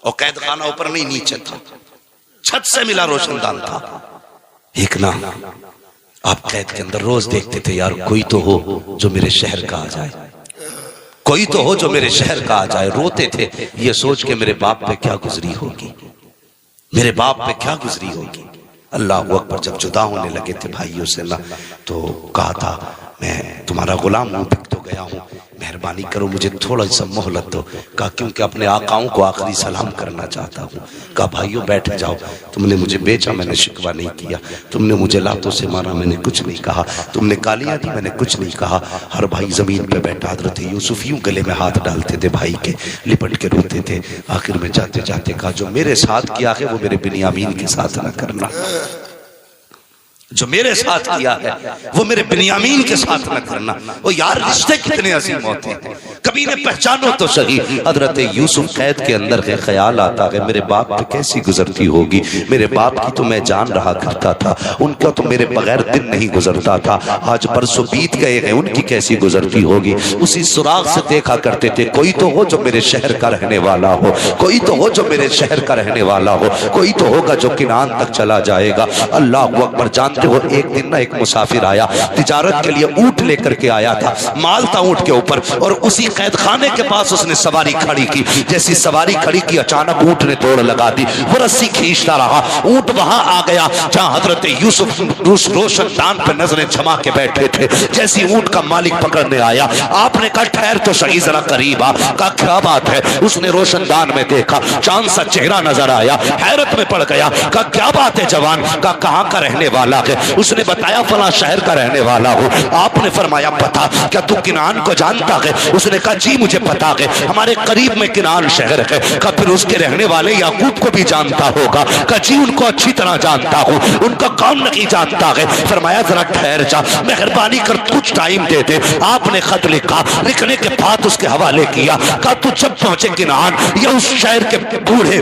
और कैद खाना ऊपर नहीं नीचे था, छत से मिला रोशनदान था। एक ना आप कैद के अंदर रोज देखते थे यार कोई तो हो जो मेरे शहर का आ जाए, कोई तो हो जो मेरे शहर का आ जाए। रोते थे ये सोच के मेरे बाप पे क्या गुजरी होगी, मेरे बाप पे क्या गुजरी होगी। अल्लाह अकबर। जब जुदा होने लगे थे भाइयों से ना, तो कहा था मैं तुम्हारा गुलाम हूं, बिक तो गया हूं, मेहरबानी करो मुझे थोड़ा सा मोहलत दो। कहा क्योंकि अपने आकाओं को आखिरी सलाम करना चाहता हूँ। कहा भाइयों बैठ जाओ, तुमने मुझे बेचा मैंने शिकवा नहीं किया, तुमने मुझे लातों से मारा मैंने कुछ नहीं कहा, तुमने गालियां दी मैंने कुछ नहीं कहा। हर भाई जमीन पे बैठा, हजरत यूसुफ यूं गले में हाथ डालते थे भाई के, लिपट के रोते थे। आखिर में जाते जाते कहा जो मेरे साथ किया है वो मेरे बिन्यामीन के साथ ना करना, जो मेरे साथ किया है वो मेरे बिन्यामीन के साथ न करना। वो यार रिश्ते कितने अजीम होते हैं, कभी ने पहचानो तो सही। हजरत यूसुफ कैद के अंदर है, ख्याल आता है मेरे बाप पे कैसी गुजरती होगी, मेरे बाप की तो मैं जान रहा करता था, उनका तो मेरे बगैर दिन नहीं गुजरता था, आज परसों बीत गए हैं उनकी कैसी गुजरती होगी। उसी सुराग से देखा करते थे कोई तो हो जो मेरे शहर का रहने वाला हो, कोई तो हो जो मेरे शहर का रहने वाला हो, कोई तो होगा जो किनान तक चला जाएगा। अल्लाह अकबर। जानते हो एक दिन ना एक मुसाफिर आया, तिजारत के लिए ऊंट लेकर के आया था, माल था ऊंट के ऊपर, और उसी कैद खाने के पास उसने सवारी खड़ी की। जैसी सवारी खड़ी की अचानक ऊंट ने दौड़ लगा दी, वो रस्सी खींचता रहा, ऊंट वहां आ गया जहां हजरत यूसुफ रोशनदान पे नजरें जमा के बैठे थे। जैसी ऊंट का मालिक पकड़ने आया, आपने कहा ठहर तो सही जरा करीब आ। कहा क्या बात है? उसने रोशनदान में देखा, चांद सा चेहरा नजर आया, हैरत में पड़ गया। कहा क्या बात है जवान? कहा कहां का रहने वाला है? उसने बताया फला शहर का रहने वाला हूँ। आपने फरमाया पता, क्या तू किनान को जानता है? उसने कहा जी मुझे पता है, हमारे करीब में किनान शहर है। कहा फिर उसके रहने वाले याकूब को भी जानता होगा? कहा जी उनको अच्छी तरह जानता हूँ। उनका कौन नहीं जानता है? फरमाया जरा ठहर जा, मेहरबानी कर कुछ टाइम दे दे। आपने खत लिखा, लिखने के बाद उसके हवाले किया। कहा तू जब पहुंचे किनान या उस शहर के बूढ़े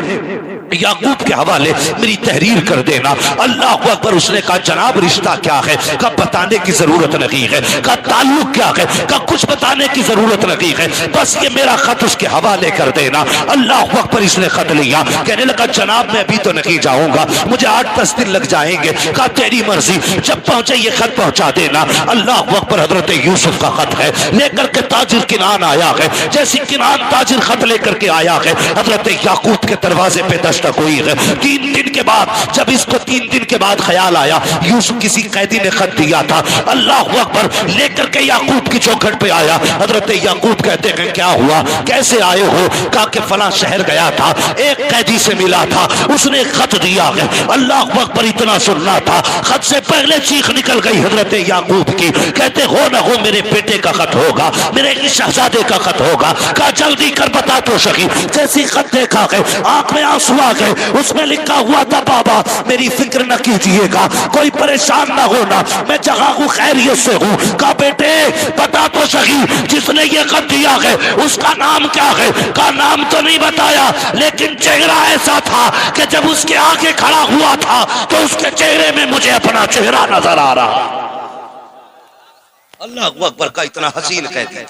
याकूब के हवाले मेरी तहरीर कर देना। अल्लाह अकबर। उसने कहा जनाब रिश्ता क्या है? कहा बताने की जरूरत नहीं है। कहा ताल्लुक क्या है? कहा कुछ बताने की जरूरत नहीं है, बस ये मेरा खत उसके हवाले कर देना। अल्लाह अकबर। इसने खत लिया, कहने लगा जनाब मैं अभी तो नहीं जाऊंगा, मुझे 8-10 दिन लग जाएंगे। कहा तेरी मर्जी, जब पहुंचे ये खत पहुंचा देना। अल्लाह अकबर। हजरत यूसुफ का खत है, लेकर के ताजिर किनान आया है। जैसी किनान ताजिर खत लेकर के आया है, हजरत याकूब के दरवाजे पे दस्तक हुई है। 3 दिन के बाद, जब इसको 3 दिन के बाद ख्याल आया यूसुफ किसी कैदी ने खत दिया था, अल्लाह अकबर, लेकर के याकूब की चौखट पे आया। हजरत याकूब कहते हैं क्या हुआ, कैसे आए हो? कहा कि फला शहर गया था, एक कैदी से मिला था, उसने खत दिया है। अल्लाह अकबर। इतना सुनना था, खत से पहले चीख निकल गई हजरत याकूब की। कहते हो ना हो मेरे बेटे का खत होगा, मेरे शहजादे का खत होगा। कहा जल्दी कर बता तो सही। जैसी खत देखा है आंख में आंसू आ गए। उसमें लिखा हुआ था बाबा मेरी फिक्र न कीजिएगा, कोई परेशान ना होना, मैं जगह हूँ खैरियत से हूँ। कहा बेटे बता तो सही, जिसने ये खत दिया है उसका नाम क्या है? का नाम तो नहीं बताया, लेकिन चेहरा ऐसा था कि जब उसके आगे खड़ा हुआ था तो उसके चेहरे में मुझे अपना चेहरा नजर आ रहा। अल्लाह अकबर। का इतना हसीन कह दिया।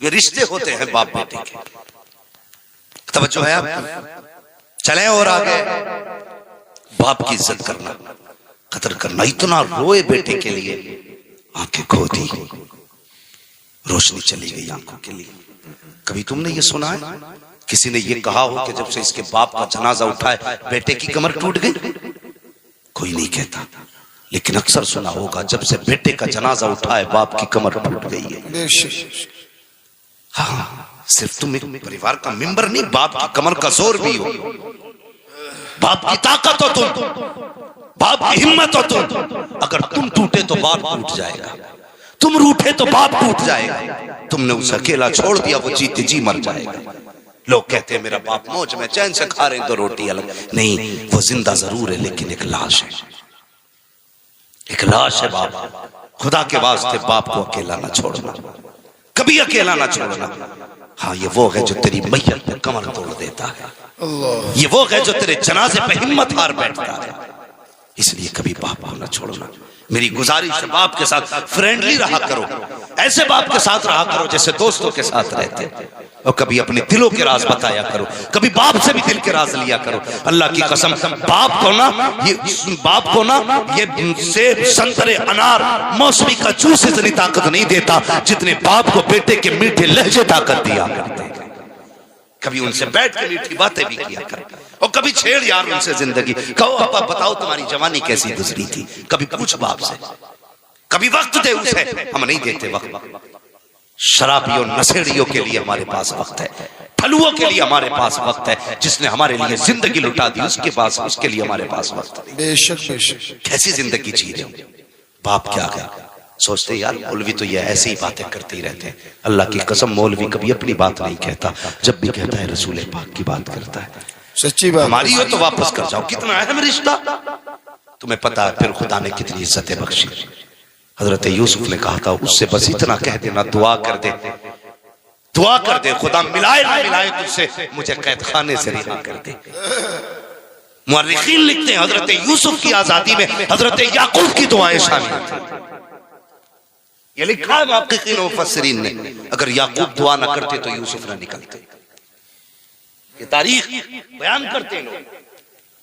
ये रिश्ते होते हैं बाप बेटे के। तवज्जो है आप? चले और आगे। बाप की इज्जत करना, कदर करना। इतना रोए बेटे के लिए, आंखें खो दी, रोशनी चली गई आंखों के लिए। कभी तुमने ये सुना है किसी ने ये कहा हो कि जब से इसके बाप का जनाजा उठा है बेटे की कमर टूट गई? कोई नहीं कहता, लेकिन अक्सर सुना होगा जब से बेटे का जनाजा उठा है बाप की कमर टूट गई है। हाँ, सिर्फ तुम एक परिवार का मेंबर नहीं, बाप की कमर का जोर भी हो, बाप की ताकत हो तुम, बाप की हिम्मत हो तुम। अगर तुम टूटे तो बाप टूट जाएगा, तुम रूठे तो बाप टूट जाएगा। तुमने उसे अकेला छोड़ दिया, वो जीते जी मर जाएगा। लोग कहते हैं मेरा बाप मौज में चैन से खा रहे हैं तो रोटी अलग नहीं, वो जिंदा जरूर है लेकिन एक लाश है, एक लाश है बाप। खुदा के वास्ते बाप को अकेला ना छोड़ना, कभी अकेला ना छोड़ना। हाँ, ये वो है जो तेरी मैयत पे कमर तोड़ देता है, ये वो है जो तेरे जनाजे पे हिम्मत हार बैठता है। इसलिए कभी बाप को ना छोड़ना। मेरी गुजारिश है बाप के साथ फ्रेंडली रहा करो, ऐसे बाप के साथ रहा करो जैसे दोस्तों के साथ रहते, और कभी अपने दिलों के राज बताया करो, कभी बाप से भी दिल के राज लिया करो। अल्लाह की कसम, बाप को ना ये सेब, संतरे, अनार, मौसमी का जूस इतनी ताकत नहीं देता जितने बाप को बेटे के मीठे लहजे ताकत दिया करते। कभी उनसे बैठ के मीठी बातें भी किया कर, और कभी छेड़ यार उनसे जिंदगी। कहो पापा बताओ तुम्हारी जवानी कैसी गुजरी थी, कभी पूछ बाप से, कभी वक्त दे उसे। हम नहीं देते वक्त। शराबियों नशेड़ियों के लिए हमारे पास वक्त है, फलुओं के लिए हमारे पास वक्त है, जिसने हमारे लिए जिंदगी लुटा दी उसके पास, उसके लिए हमारे पास वक्त है। बेशक बेशक। कैसी जिंदगी जी रहे हो, बाप क्या है सोचते यार मौलवी तो ये ऐसी ही बातें करते ही रहते हैं। अल्लाह की कसम मौलवी कभी अपनी बात नहीं कहता, जब भी कहता है रसूल पाक की बात करता है। सच्ची बात हमारी हो तो वापस कर जाओ, कितना अहम रिश्ता। तुम्हें पता है फिर खुदा ने कितनी इज्जतें बख्शी। हजरत यूसुफ ने कहा था उससे बस इतना कह देना, दुआ कर दे, दुआ कर दे, खुदा मिलाए ना मिलाए तुझसे, मुझे कैद खाने से रिहा कर दे। मुअर्रिखीन लिखते हैं हजरत यूसुफ की आजादी में हजरत याकूब की दुआएं शामिल थी। ये लिखा है मुहक्किकीन और मुफस्सिरीन ने, अगर याकूब दुआ न करते तो यूसुफ न निकलते। ये तारीख बयान करते हैं लोग।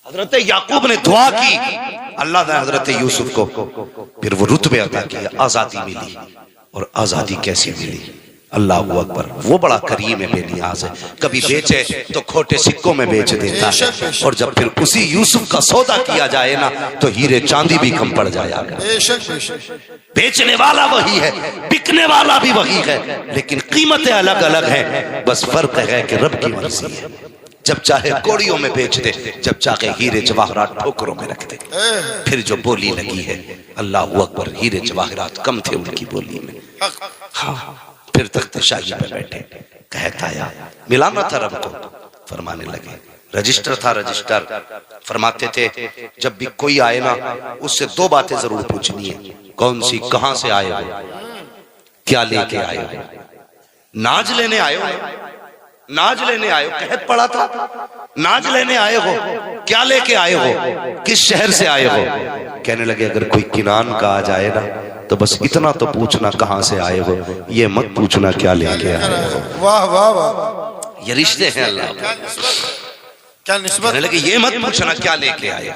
हजरत याकूब ने दुआ की, अल्लाह ने हजरत यूसुफ को फिर वो रुतबे अता किया, आजादी मिली। और आजादी कैसी मिली, अल्लाह अकबर, वो बड़ा करीम है, बेनियाज है। कभी बेचे तो खोटे सिक्कों में बेच देता है, और जब फिर उसी यूसुफ का सौदा किया जाए ना तो हीरे चांदी भी कम पड़ जाएगा। बेचने वाला वही है, बिकने वाला भी वही है, लेकिन कीमतें अलग अलग हैं। बस फर्क है कि रब की मर्जी है, जब चाहे कोड़ियों में बेच दे, जब चाहे हीरे जवाहरात ठोकरों में रख दे। फिर जो बोली लगी है, अल्लाह अकबर, हीरे जवाहरात कम थे उनकी बोली में। हाँ, फिर तख्त शाही पे बैठे, कहता या मिलाना था रब को, फरमाने लगे रजिस्टर था, रजिस्टर फरमाते थे जब भी कोई आए ना उससे दो बातें जरूर पूछनी है। कौन सी? कहां से आए हो, क्या लेके आए हो। नाज लेने आए हो, नाज लेने आए हो, कहत पड़ा था नाज लेने आए हो, क्या लेके आए हो, किस शहर से आए हो। कहने लगे अगर कोई किनान का आ जाए ना तो बस इतना तो पूछना कहां से आए हो, ये मत पूछना क्या लेके आए हो। वाह वाह वाह, ये रिश्ते हैं अल्लाह। क्या निस्बत। कहने लगे ये मत पूछना क्या लेके आए हो।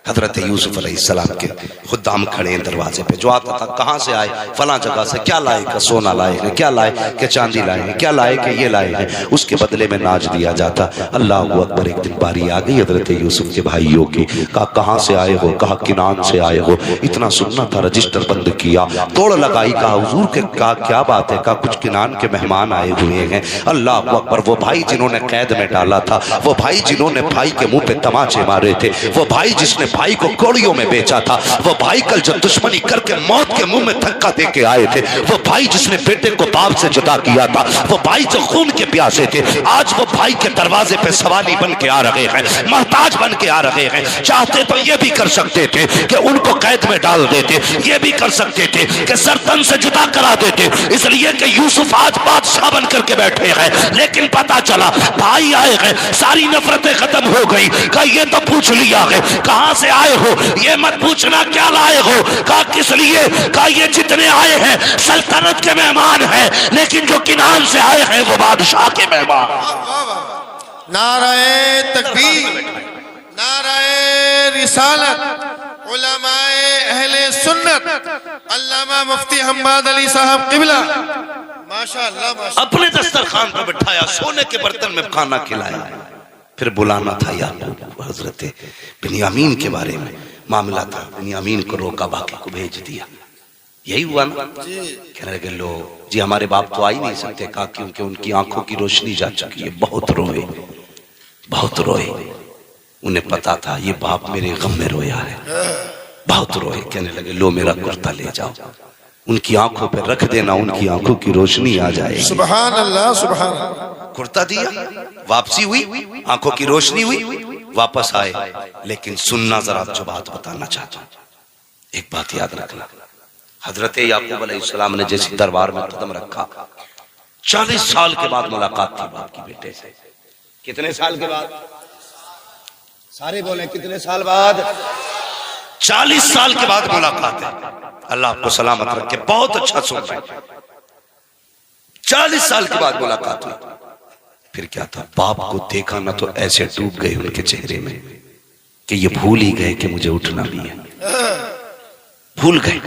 हजरत यूसुफ अलैहिस्सलाम के खुद्दाम खड़े हैं दरवाजे पे, जो आता था कहां से आए, फला जगह से, क्या लाए का सोना लाए हैं, क्या लाए के चांदी लाए हैं, क्या लाए के ये लाए हैं। उसके बदले में नाज दिया जाता। अल्लाह अकबर। एक दिन बारी आ गई हजरत यूसुफ के भाइयों की। कहा कहां से आए हो, कहा किनान से आए हो। इतना सुनना था, रजिस्टर बंद किया, दौड़ लगाई, कहा हुजूर के कहा क्या बात है, कहा कुछ किनान के मेहमान आए हुए हैं। अल्लाह अकबर। वो भाई जिन्होंने कैद में डाला था, वो भाई जिन्होंने भाई के मुंह पे तमाचे मारे थे, वो भाई जिसने भाई को कौड़ियों में बेचा था, वो भाई कल जो दुश्मनी करके मौत के मुंह में धक्का दे के आए थे, वो भाई जिसने बेटे को बाप से जुदा किया था, वो भाई जो खून के प्यासे थे, आज वो भाई के दरवाजे पे सवाली बन के आ रहे हैं, मोहताज बन के आ रहे हैं। चाहते तो ये भी कर सकते थे कि उनको कैद में डाल देते, ये भी कर सकते थे कि सरतन से जुदा करा देते, इसलिए कि यूसुफ आज बादशाह बन करके बैठे हैं। लेकिन पता चला भाई आए हैं, सारी नफरतें खत्म हो गई। कहा ये तो पूछ लिया है कहां से आए हो, ये मत पूछना क्या लाए हो। कहा किस लिए। कहा ये जितने आए हैं सल्तनत के मेहमान हैं, लेकिन जो किनान से आए हैं वो बादशाह के मेहमान। नाराए तकबीर, नाराए रिसालत, उलमाए अहले सुन्नत, अल्लामा मुफ्ती हम्माद अली साहब किबला, माशाअल्लाह माशाअल्लाह। अपने दस्तरखान पर बिठाया, सोने के बर्तन में खाना खिलाया। फिर बुलाना था याकूब, हजरत बिन्यामीन के बारे में मामला था। बिन्यामीन को रोका, बाकी को भेज दिया। यही हुआ ना। कहने लगे लो जी हमारे बाप तो आ ही नहीं सकते। कहा क्योंकि उनकी आंखों की रोशनी जा चुकी है। बहुत रोए, बहुत रोए। उन्हें पता था ये बाप मेरे गम में रोया है, बहुत रोए। कहने लगे लो मेरा कुर्ता ले जाओ, उनकी आंखों पे रख देना, उनकी आंखों की रोशनी आ जाएगी। सुभान अल्लाह, सुभान अल्लाह। कुर्ता दिया, वापसी हुई, आंखों की रोशनी हुई, वापस आए। लेकिन सुनना जरा जो बात बताना चाहता हूं, एक बात याद रखना। हजरत याकूब अलैहिस्सलाम ने जैसे दरबार में कदम रखा, 40 साल के बाद मुलाकात थी बाप की बेटे से। कितने साल के बाद? सारे बोले कितने साल बाद? 40 साल के बाद मुलाकात है। अल्लाह आपको सलामत रखे। बहुत अच्छा सुन रहे। 40 साल के बाद मुलाकात हुई। फिर क्या था, बाप को देखा ना तो ऐसे डूब गए उनके चेहरे में कि ये भूल ही गए कि मुझे उठना भी है। भूल गए,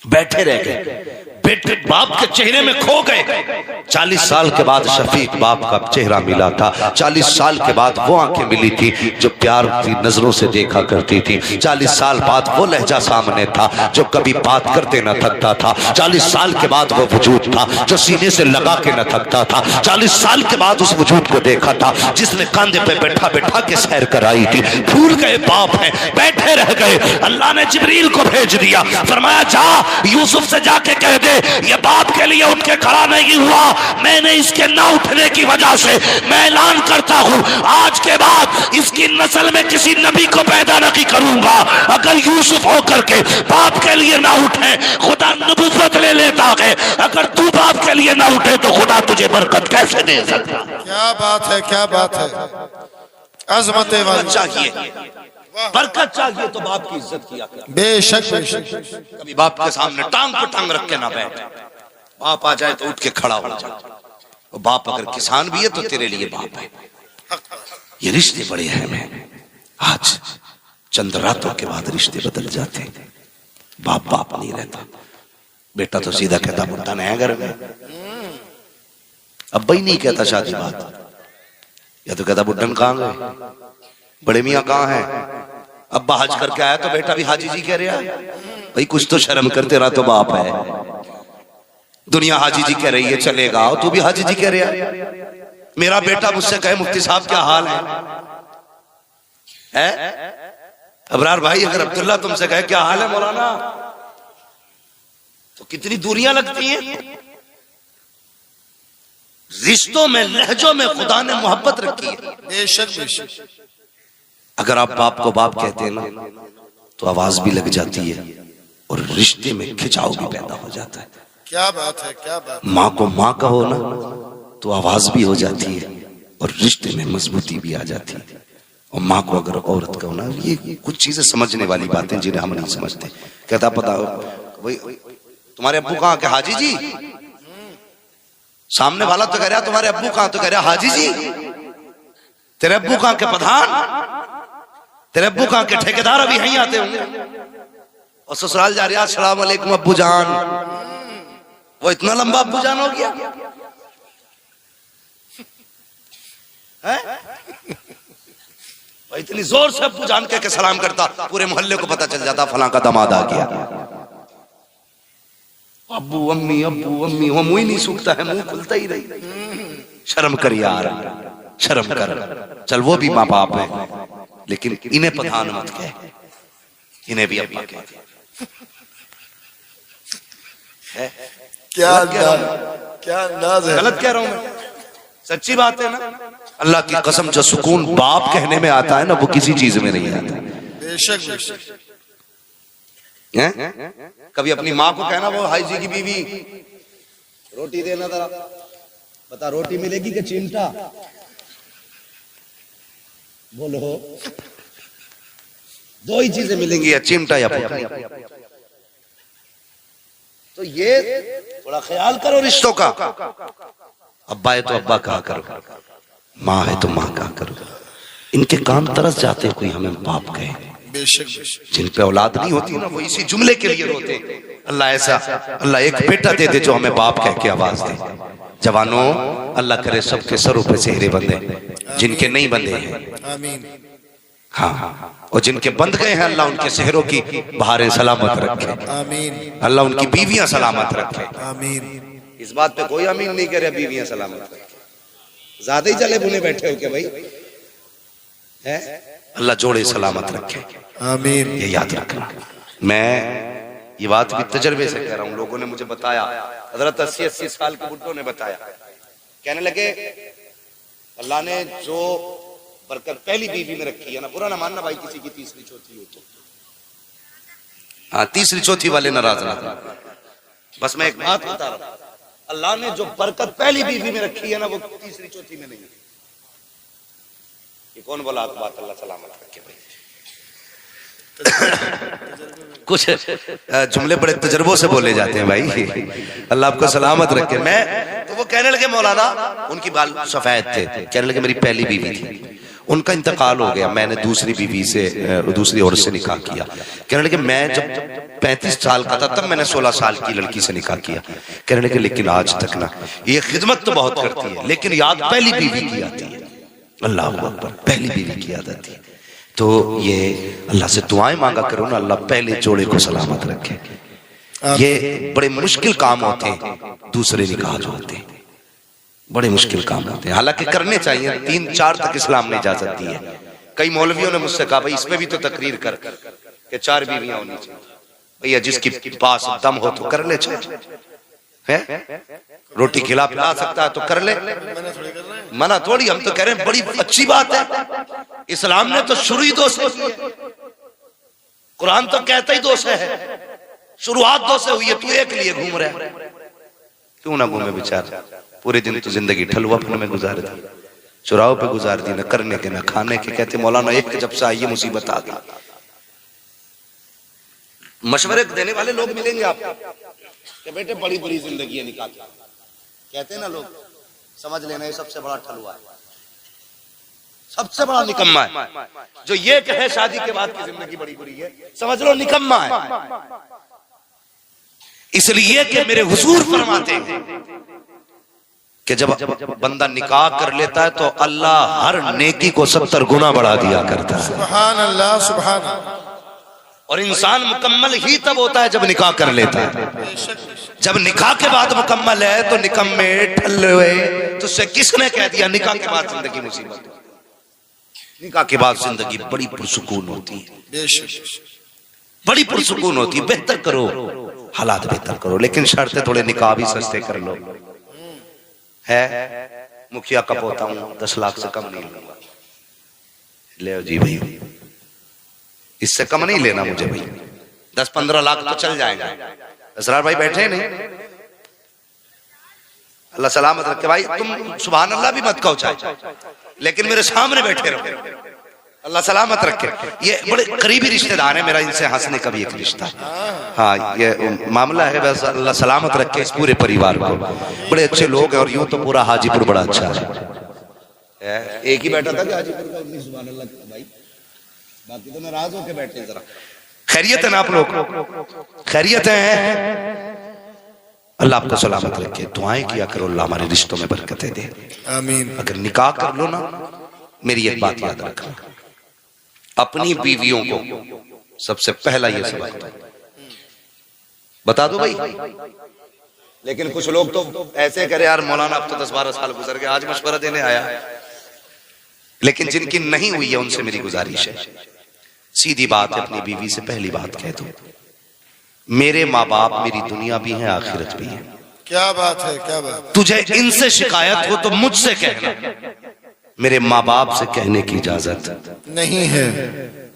बैठे रह गए, बेटे बाप के चेहरे में खो गए। 40 साल के बाद शफीक बाप का चेहरा मिला था। 40 साल के बाद वो आंखें मिली थी जो प्यार की नजरों से देखा करती थी। 40 साल बाद वो लहजा सामने था जो कभी बात करते न थकता था। 40 साल के बाद वो वजूद था जो सीने से लगा के न थकता था। 40 साल के बाद उस वजूद को देखा था जिसने कंधे पे बैठा बैठा के सैर कराई थी। भूल गए बाप है, बैठे रह गए। अल्लाह ने जिब्रील को भेज दिया, फरमाया जा यूसुफ से जाके कह दे ये बाप के लिए उठ के खड़ा नहीं हुआ, मैंने इसके ना उठने की वजह से मैं ऐलान करता हूं आज के बाद इसकी नस्ल में किसी नबी को पैदा नहीं करूंगा। अगर यूसुफ होकर के बाप के लिए ना उठे खुदा नबूवत ले लेता है, अगर तू बाप के लिए ना उठे तो खुदा तुझे बरकत कैसे दे सकता। क्या बात है, क्या बात है। अजमत चाहिए, बरकत चाहिए तो बाप की इज्जत किया कर। बेशक बेशक। कभी बाप के सामने टांग पे टांग रख के ना बैठ। बाप आ जाए तो उठ के खड़ा हो जा। और बाप अगर किसान भी है तो तेरे लिए बाप है। ये रिश्ते बड़े अहम हैं। आज चंद रातों के बाद रिश्ते बदल जाते हैं। बाप बाप नहीं रहता। बेटा तो सीधा कहता बुढ़ा नया घर में, अब भाई नहीं कहता शादी बात, या तो कहता बुढ़न कहां गए, बड़े मियाँ कहां है। अब्बा हज करके आया तो बेटा भी हाजी जी कह रहा है। भाई कुछ तो शर्म कर, तेरा तो बाप है। दुनिया हाजी जी कह रही है चलेगा, तू भी हाजी जी कह रहा है। मेरा बेटा मुझसे कहे मुफ्ती साहब क्या हाल है? अबरार भाई अगर अब्दुल्ला तुमसे कहे क्या हाल है मौलाना, तो कितनी दूरियां लगती हैं। रिश्तों में, लहजों में खुदा ने मोहब्बत रखी है। बेशक बेशक। अगर आप बाप को बाप कहते हैं ना तो आवाज भी लग जाती है और रिश्ते में खिंचाव भी पैदा हो जाता है। क्या बात है, क्या बात है। माँ को माँ कहो ना तो आवाज भी हो जाती है और रिश्ते में मजबूती भी आ जाती है। और माँ को अगर औरत कहो ना, ये कुछ चीजें समझने वाली बातें जिन्हें हम नहीं समझते। कहता पता भाई तुम्हारे अब्बू कहाँ के? हाजी जी। सामने वाला तो कह रहा तुम्हारे अब्बू कहाँ? तो कह रहा हाजी जी। तेरे अब्बू कहाँ के? प्रधान। तेरे अब्बू कहाँ के? ठेकेदार अभी यहीं आते होंगे। और ससुराल जा रहा अस्सलाम वालेकुम अब्बू जान। वो इतना लंबा अब्बू जान हो गया है? इतनी जोर से अब्बू जान के सलाम करता, पूरे मोहल्ले को पता चल जाता फलां का दामाद आ गया। अब्बू अम्मी वो मुंह ही नहीं सूखता है, मुंह खुलता ही नहीं। शर्म कर यार, शर्म कर। चल वो भी माँ बाप है, लेकिन इन्हें प्रधान मत कह, इन्हें भी अब्बा कह। क्या अंदाज है। गलत कह रहा हूं मैं? सच्ची बात है ना। अल्लाह की कसम, जो सुकून बाप कहने में आता है ना, वो किसी चीज में नहीं आता। बेशक बेशक। कभी अपनी माँ को कहना, वो हाई जी की बीवी, रोटी देना जरा, बता रोटी मिलेगी कि चिमटा? बोलो, दो ही चीजें मिलेंगी, या चिमटा या फुकरी। तो ये थोड़ा ख्याल करो रिश्तों का। अब्बा है तो अब्बा कहा करो, माँ है तो माँ कहा करो। इनके कान तरस जाते कोई हमें बाप कहे। बेशक। जिन पे औलाद नहीं होती ना, वो इसी जुमले के लिए रोते हैं। अल्लाह ऐसा, अल्लाह एक बेटा दे दे जो हमें बाप कह के आवाज दे। जवानों, अल्लाह करे सबके सरों पे सेहरे बंधे, जिनके नहीं बंधे हैं आमीन। हाँ, और जिनके बंध गए हैं अल्लाह उनके सेहरों की बहारें सलामत रखे। आमीन। अल्लाह उनकी बीवियां सलामत रखे। आमीन। इस बात पे कोई आमीन नहीं करे, बीवियां सलामत रखे। ज्यादा ही जले बुने बैठे हो क्या भाई? है अल्लाह जोड़े सलामत रखे। आमीन। ये याद रखना। मैं ये बात भी तजर्बे से कह रहा हूँ, लोगों ने मुझे बताया, हजरत 80-80 साल के बुड्ढों ने बताया। कहने लगे अल्लाह ने जो बरकत पहली बीवी में रखी है ना, बुरा ना मानना भाई किसी की तीसरी चौथी हो तो। हाँ, तीसरी चौथी वाले नाराज ना, बस मैं एक बात बता रहा हूं, अल्लाह ने जो बरकत पहली बीवी में रखी है ना, वो तीसरी चौथी में नहीं है। ये कौन बोला बात? अल्लाह सलामत रखे भाई। कुछ जुमले बड़े तजर्बों से बोले जाते हैं भाई। अल्लाह आपको सलामत रखे। मैं तो वो कहने लगे, मौलाना उनकी बाल सफेद थे, कहने लगे मेरी पहली बीवी थी, उनका इंतकाल हो गया, मैंने दूसरी बीवी से, दूसरी औरत से निकाह किया। कहने लगे मैं जब 35 साल का था तब मैंने 16 साल की लड़की से निकाह किया। कहने लगे लेकिन आज तक ना, ये खिदमत तो बहुत करती है लेकिन याद पहली बीवी की आती है। अल्लाह अकबर, पहली बीवी की याद आती है। तो ये अल्लाह से दुआएं मांगा करो ना, अल्लाह पहले जोड़े को सलामत रखे। ये बड़े मुश्किल काम होते हैं, दूसरे निकाह जो होते हैं बड़े मुश्किल काम होते हैं। हालांकि करने चाहिए, 3-4 तक इस्लाम में इजाजत दी है। कई मौलवियों ने मुझसे कहा भाई इसमें भी तो तकरीर कर कि 4 बीवियां होनी चाहिए। भैया जिसकी पास दम हो तो कर ले, है रोटी खिला पिला सकता है तो कर ले, मना थोड़ी। हम तो कह रहे हैं बड़ी अच्छी बात है, इस्लाम ने तो शुरू ही 2 से, कुरान तो कहता ही 2 से है, शुरुआत 2 से हुई है। तू एक लिए घूम रहा है, क्यों ना घूमे बेचारा? पूरे दिन तो जिंदगी ठलुआपन में गुजार दी, चुराव पे गुजार दी, न करने के न खाने के। कहते मौलाना एक के जब से आई मुसीबत आ गई। मशवरे देने वाले लोग मिलेंगे आपको कि बेटे बड़ी बुरी जिंदगी है निकाह की, कहते हैं ना लोग, समझ लेना ये सबसे बड़ा ठलुआ है, सबसे बड़ा निकम्मा है। जो ये कहे शादी के बाद की जिंदगी बड़ी बुरी है, समझ लो निकम्मा है। इसलिए कि मेरे हुजूर फरमाते हैं कि जब बंदा निकाह कर लेता है तो अल्लाह हर नेकी को 70 गुना बढ़ा दिया करता है। सुभान अल्लाह, सुभान अल्लाह। और इंसान मुकम्मल ही तब होता है जब निकाह कर लेता है। जब निकाह के बाद मुकम्मल है तो निकम्मे ठल्ले, तो उससे किसने कह दिया निकाह के बाद जिंदगी मुसीबत? निकाह के बाद जिंदगी बड़ी पुरसुकून होती है, बड़ी पुरसुकून होती है। बेहतर करो, हालात बेहतर करो, लेकिन शर्त थोड़े निकाह भी सस्ते कर लो, है मुखिया का पोता हूं, 10 लाख से कम नहीं लूंगा। ले जी भाई, इससे कम नहीं लेना मुझे भाई, 10-15 लाख तो चल जाएगा। असरार भाई बैठे नहीं, अल्लाह सलामत रखे भाई। तुम सुभान अल्लाह भी मत कहो चाहे, लेकिन मेरे सामने बैठे रहो, अल्लाह सलामत रखे। ये बड़े करीबी रिश्तेदार हैं मेरा, इनसे हंसने का भी एक रिश्ता है। हाँ, ये मामला है, बस अल्लाह सलामत रखे इस पूरे परिवार को। बड़े अच्छे लोग हैं, और यूं तो पूरा हाजीपुर बड़ा अच्छा है। एक ही बैठा था कि हाजीपुर का, सुभान अल्लाह भाई, बाकी तो नाराज होके बैठे जरा। खैरियत है ना आप लोग? खैरियत है? अल्लाह आपको सलामत रखे। दुआएं किया करो, अल्लाह हमारे रिश्तों में बरकतें दे, आमीन। अगर निकाह कर लो ना, मेरी एक बात याद रखना, अपनी बीवियों को सबसे पहला ये सबक बता दो भाई। लेकिन कुछ लोग तो ऐसे करे, यार मौलाना अब तो 10-12 साल गुजर गए, आज मशवरा देने आया। लेकिन जिनकी नहीं हुई है उनसे मेरी गुजारिश है, सीधी बात है, अपनी बीवी से पहली बात कह दो, मेरे माँ बाप मेरी दुनिया भी है, आखिरत भी है। क्या बात है, क्या बात। तुझे इनसे शिकायत हो तो मुझसे कहना, मेरे माँ बाप से कहने की इजाजत नहीं है।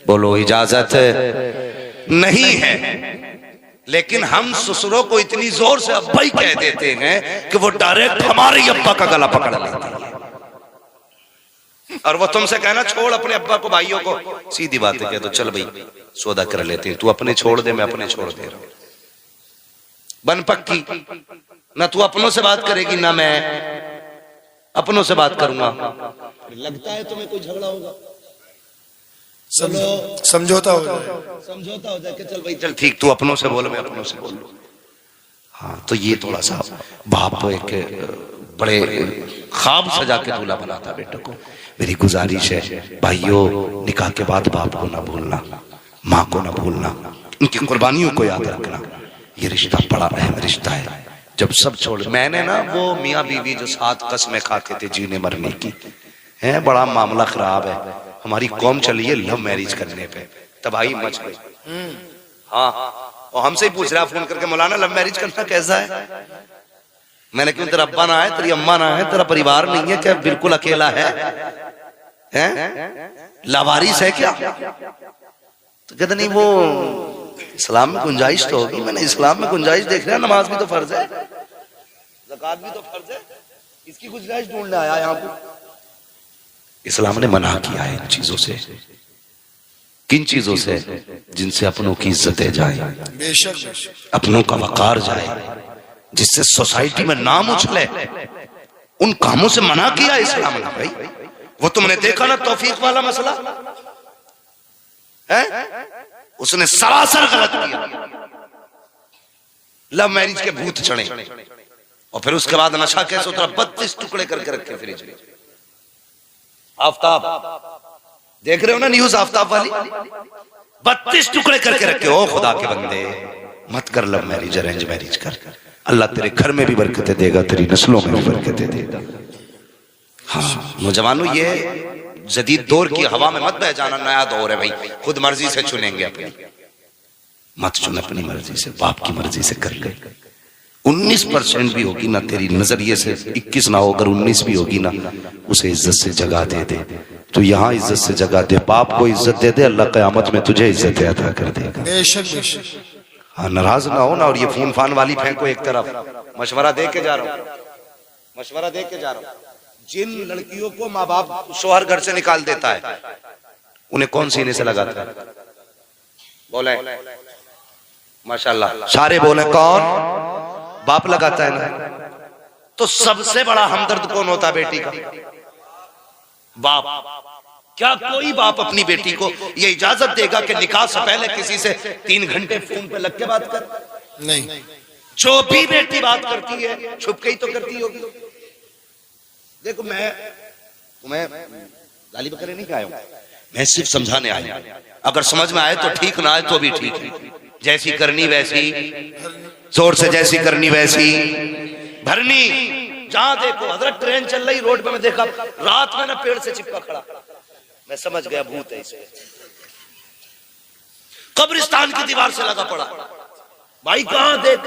बोलो, इजाजत नहीं है। लेकिन हम ससुरों को इतनी जोर से अब्बा ही कह देते हैं कि वो डायरेक्ट हमारे अब्बा का गला पकड़ लेते हैं। और वो तुमसे कहना छोड़ अपने अब्बा को, भाइयों को, सीधी बात है, कह दो चल भाई सौदा कर लेते हैं, तू अपने छोड़ दे, मैं अपने छोड़ दे रहा हूं, बन पक्की। ना तू अपनों से बात करेगी ना मैं अपनों से बात करूंगा। लगता है तुम्हें कोई झगड़ा होगा, समझौता हो जाए, समझौता हो जाए कि चल भाई चल ठीक, तू अपनों से बोल, मैं अपनों से बोल लूं। हाँ, तो ये थोड़ा सा बाप एक बड़े ख्वाब सजा के दूल्हा बनाता बेटे को। मेरी गुजारिश है भाइयों, निकाह के बाद बाप को ना भूलना, माँ को ना भूलना, उनकी कुर्बानियों को याद रखना। ये रिश्ता बड़ा अहम रिश्ता है। जब सब छोड़, मैंने ना वो मियाँ बीवी जो 7 कस्में खाते थे जीने मरने की, है बड़ा मामला खराब है। हमारी कौम चली है लव मैरिज करने पे, तबाही मच गई। हाँ, और हमसे ही पूछ रहा फोन करके, मौलाना लव मैरिज करना कैसा है? मैंने क्यों, तेरा अब्बा ना है, तेरी अम्मा ना है, तेरा परिवार नहीं है क्या, बिल्कुल अकेला है? लावारिस है क्या? तो कहते नहीं, वो इस्लाम में गुंजाइश तो होगी। मैंने इस्लाम में गुंजाइश देख रहा है, नमाज भी तो फर्ज है, ज़कात भी तो फर्ज है, इसकी गुंजाइश ढूंढने आया यहाँ को। इस्लाम ने मना किया है इन चीजों से। किन चीजों से? जिनसे अपनों की इज्जतें जाए, बेशक अपनों का वकार जाए, जिससे सोसाइटी में नाम उछले, उन कामों से मना किया इस्लाम ने भाई। वो तुमने देखा ना तौफीक वाला मसला है, उसने सरासर गलत किया, लव मैरिज के भूत चढ़े, और फिर उसके बाद नशा कैसे उतरा, 32 टुकड़े करके रखे फ्रिज में। आफ्ताब देख रहे हो ना न्यूज, आफ्ताब वाली, 32 टुकड़े करके रखे। ओ खुदा के बंदे, मत कर लव मैरिज, अरेंज मैरिज कर। अल्लाह तेरे घर में भी बरकतें देगा, तेरी नस्लों में भी बरकतें देगा। हाँ नौजवानों, ये जदीद दौर की हवा में मत बह जाना, नया दौर है भाई, खुद मर्जी से चुनेंगे अपनी, मत चुन अपनी मर्जी से, बाप की मर्जी से कर ले। 19% भी होगी ना तेरी नजरिए से, 21 ना हो, अगर 19 भी होगी ना, उसे इज्जत से जगह दे दे। तो यहाँ इज्जत से जगह दे, बाप को इज्जत दे दे, अल्लाह क़यामत में तुझे इज्जत अता कर देगा। बेशक बेशक। हाँ, नाराज ना हो ना। और ये फोन फान वाली फेंको एक तरफ, मशवरा दे के जा रहा हूँ, मशवरा दे के जा रहा हूँ। जिन लड़कियों को माँ बाप शोहर घर से निकाल देता है, उन्हें कौन सीने से लगाता है? बोले माशाल्लाह, सारे बोले कौन? बाप लगाता है ना। तो सबसे बड़ा हमदर्द कौन होता है बेटी का? बाप। क्या कोई बाप अपनी बेटी को ये इजाजत देगा कि निकाह से पहले किसी से 3 घंटे फोन पे लग के बात कर? नहीं। जो भी बेटी बात करती है छुप के ही तो करती होगी। देखो, मैं तुम्हें गाली बकरे नहीं आया हूं, मैं सिर्फ समझाने आया हूं। अगर समझ में आए तो ठीक, ना आए तो भी ठीक है। जैसी करनी वैसी, जोर से जैसी करनी वैसी भरनी। जहां देखो हजरत ट्रेन चल रही, रोड पे मैं देखा रात में ना पेड़ से चिपका खड़ा, मैं समझ गया भूत है इसमें। कब्रिस्तान की दीवार से लगा पड़ा, भाई कहां देख,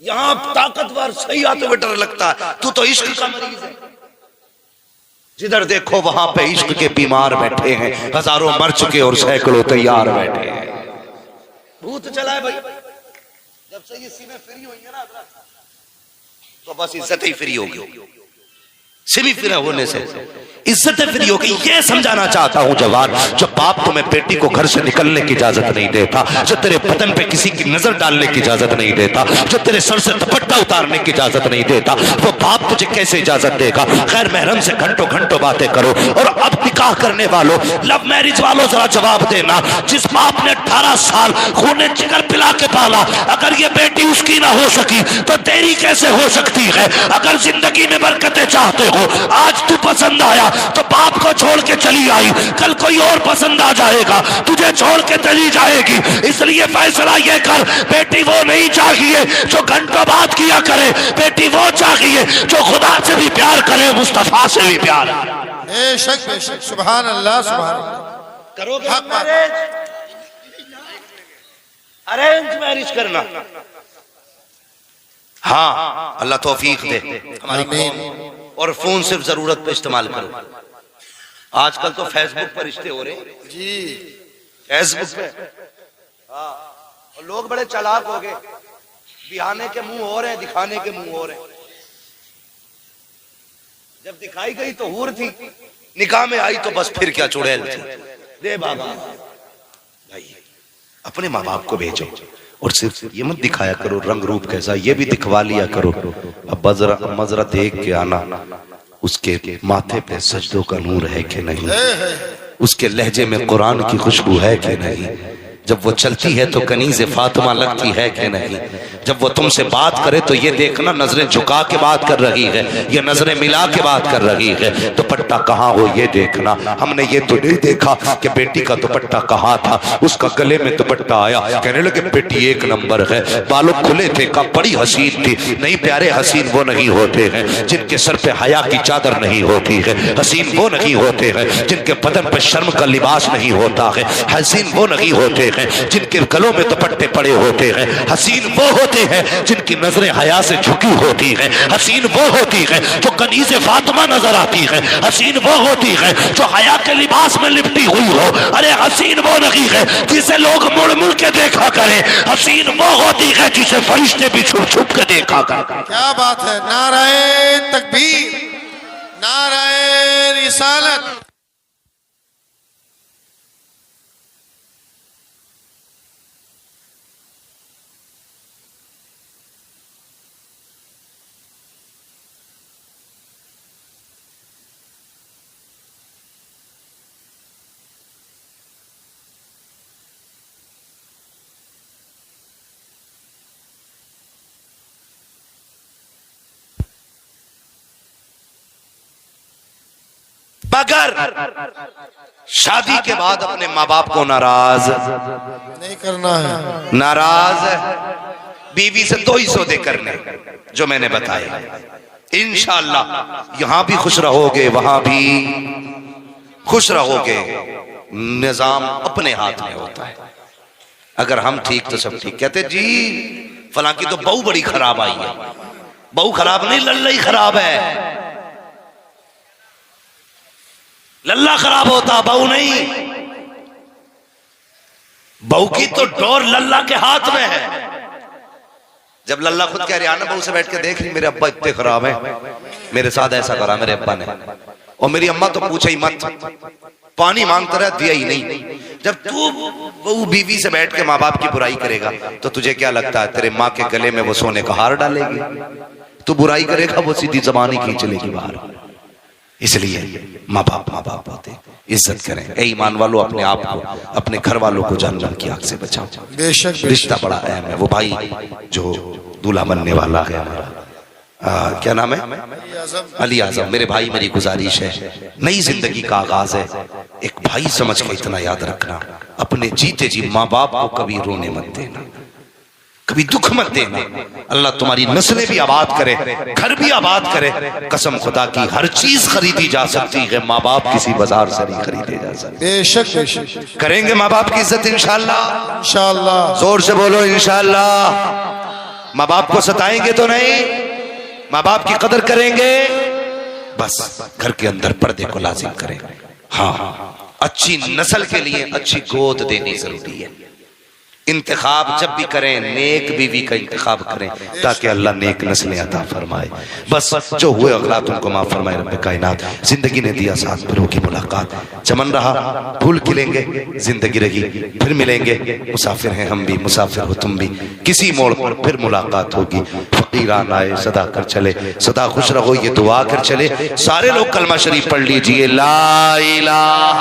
यहाँ ताकतवर सही आते हुए डर लगता है, तू तो इश्क का मरीज है। जिधर देखो वहां पे इश्क के बीमार बैठे हैं, हजारों मर चुके और सैकड़ों तैयार बैठे हैं। भूत चला है भाई, जब से ये सीमें फ्री हुई है ना तो बस इज्जत ही फ्री होगी। सिमी फ्री होने से इज्जत फ्री होगी। ये समझाना चाहता हूं जवान, जब बाप तुम्हें बेटी को घर से निकलने की इजाजत नहीं देता, जो तेरे बदन पे किसी की नजर डालने की इजाजत नहीं देता, जो तेरे सर से दुपट्टा उतारने की इजाजत नहीं देता, वो बाप तुझे कैसे इजाजत देगा? खैर महरम से घंटों घंटों बातें करो। और अब निकाह करने वालों, लव मैरिज वालों, जरा जवाब देना। जिस बाप ने 18 साल खून जिगर पिला के पाला, अगर ये बेटी उसकी ना हो सकी तो तेरी कैसे हो सकती है? अगर जिंदगी में बरकतें चाहते हो, आज तू पसंद आया तो बाप को छोड़ के चली आई, कल कोई और पसंद आ जाएगा, तुझे छोड़ के चली जाएगी। इसलिए फैसला ये कर, बेटी वो नहीं चाहिए जो घंटों बात किया करे, बेटी वो चाहिए जो खुदा से भी प्यार करे, मुस्तफा से भी प्यार। बेशक बेशक, सुभान अल्लाह सुभान अल्लाह। करोगे अरेंज मैरिज करना? हाँ, अल्लाह तौफीक दे हमारी। और फोन सिर्फ जरूरत पे इस्तेमाल करो। आजकल तो फेसबुक पर रिश्ते हो रहे हैं जी, फेसबुक पे। हाँ, और लोग बड़े चालाक हो गए, बिहाने के मुंह हो रहे हैं, दिखाने के मुंह हो रहे हैं। जब दिखाई गई तो हूर थी, निकाह में आई तो बस फिर क्या चुड़ैल थी। दे बाबा भाई, अपने माँ बाप को भेजो और सिर्फ ये मत दिखाया करो रंग रूप कैसा, ये भी दिखवा लिया करो। अब मजरा देख के आना, उसके माथे पे सजदों का नूर है कि नहीं, उसके लहजे में कुरान की खुशबू है कि नहीं, जब वो चलती है तो कनीज़े फातिमा लगती है कि नहीं, जब वो तुमसे बात करे तो ये देखना नजरें झुका के बात कर रही है, ये नजरें मिला के बात कर रही है। दुपट्टा कहाँ हो ये देखना। हमने ये तो नहीं देखा कि बेटी का दुपट्टा कहाँ था, उसका गले में दुपट्टा आया, कहने लगे बेटी एक नंबर है, बालों खुले थे, का बड़ी हसीन थी। नहीं प्यारे, हसीन वो नहीं होते हैं जिनके सर पे हया की चादर नहीं होती है, हसीन वो नहीं होते हैं जिनके बदन पे शर्म का लिबास नहीं होता है, हसीन वो नहीं होते हैं जिनके गलों में दुपट्टे पड़े होते हैं, हसीन वो होते हैं जिनकी नजरें हया से झुकी होती हैं, हसीन वो होती है जो कनीज़े फातिमा नजर आती है, हसीन वो होती है जो हया के लिबास में लिपटी हुई हो। अरे हसीन वो नहीं है जिसे लोग मुड़ मुड़ के देखा करें, हसीन वो होती है जिसे फरिश्ते भी छुप छुप के देखा करें। क्या बात है, नाराए तकबीर, नाराए रिसालत। अगर शादी के बाद अपने माँ बाप को नाराज नहीं करना है, नाराज बीवी से 2 ही सौदे करने जो मैंने बताया, इंशाअल्लाह यहां भी खुश रहोगे, वहां भी खुश रहोगे। निजाम अपने हाथ में होता है, अगर हम ठीक तो सब ठीक। कहते जी फलां की तो बहू बड़ी खराब आई है, बहू खराब नहीं, लल्ला ही खराब है। लल्ला खराब होता, बहू नहीं। बहू की तो डोर लल्ला के हाथ में है। जब लल्ला खुद कह रही, आना बहू से बैठ के देख रही, मेरे अब्बा इतने खराब हैं, मेरे साथ ऐसा करा मेरे अब्बा ने, और मेरी अम्मा तो पूछे ही मत, पानी मांगता रहा दिया ही नहीं। जब तू वो बीवी से बैठ के माँ बाप की बुराई करेगा तो तुझे क्या लगता है तेरे माँ के गले में वो सोने का हार डालेगी? तू बुराई करेगा वो सीधी जबान ही खींच लेगी बाहर। इसलिए माँ बाप होते, इज्जत करें। ए ईमान वालों, अपने आप को, अपने घर वालों को जानवर की आग से बचाओ। बेशक रिश्ता बड़ा अहम है। वो भाई जो दूल्हा बनने वाला है हमारा, क्या नाम है, अली आजम, मेरे भाई, मेरी गुजारिश है, नई जिंदगी का आगाज है, एक भाई समझ के इतना याद रखना, अपने जीते जी माँ बाप को कभी रोने मत देना, कभी दुख मत देना। अल्लाह तुम्हारी नस्लें भी आबाद करे, घर भी आबाद करे। कसम खुदा की, हर चीज खरीदी जा सकती है, माँ बाप किसी बाजार से नहीं खरीदे जा सकते। बेशक बेशक करेंगे माँ बाप की इज्जत इंशाअल्लाह, इंशाअल्लाह। जोर से बोलो इंशाअल्लाह। माँ बाप को सताएंगे तो नहीं, माँ बाप की कदर करेंगे, बस घर के अंदर पर्दे को लाजिम करें। हाँ, अच्छी नस्ल के लिए अच्छी गोद देनी जरूरी है। इंतखाब जब भी करें नेक बीवी का इंतखाब करें ताकि अल्लाह नेक नस्लें अता फरमाए। बस जो हुए अगलात उनको माफ फरमाए रब्बे कायनात। जिंदगी ने दिया साथ, फिर होगी मुलाकात, चमन रहा फूल खिलेंगे, जिंदगी रही फिर मिलेंगे। मुसाफिर हैं हम भी, मुसाफिर हो तुम भी, किसी मोड़ पर फिर मुलाकात होगी। फकीरान आए सदा कर चले, सदा खुश रहो ये दुआ कर चले। सारे लोग कलमा शरीफ पढ़ लीजिए, ला इलाहा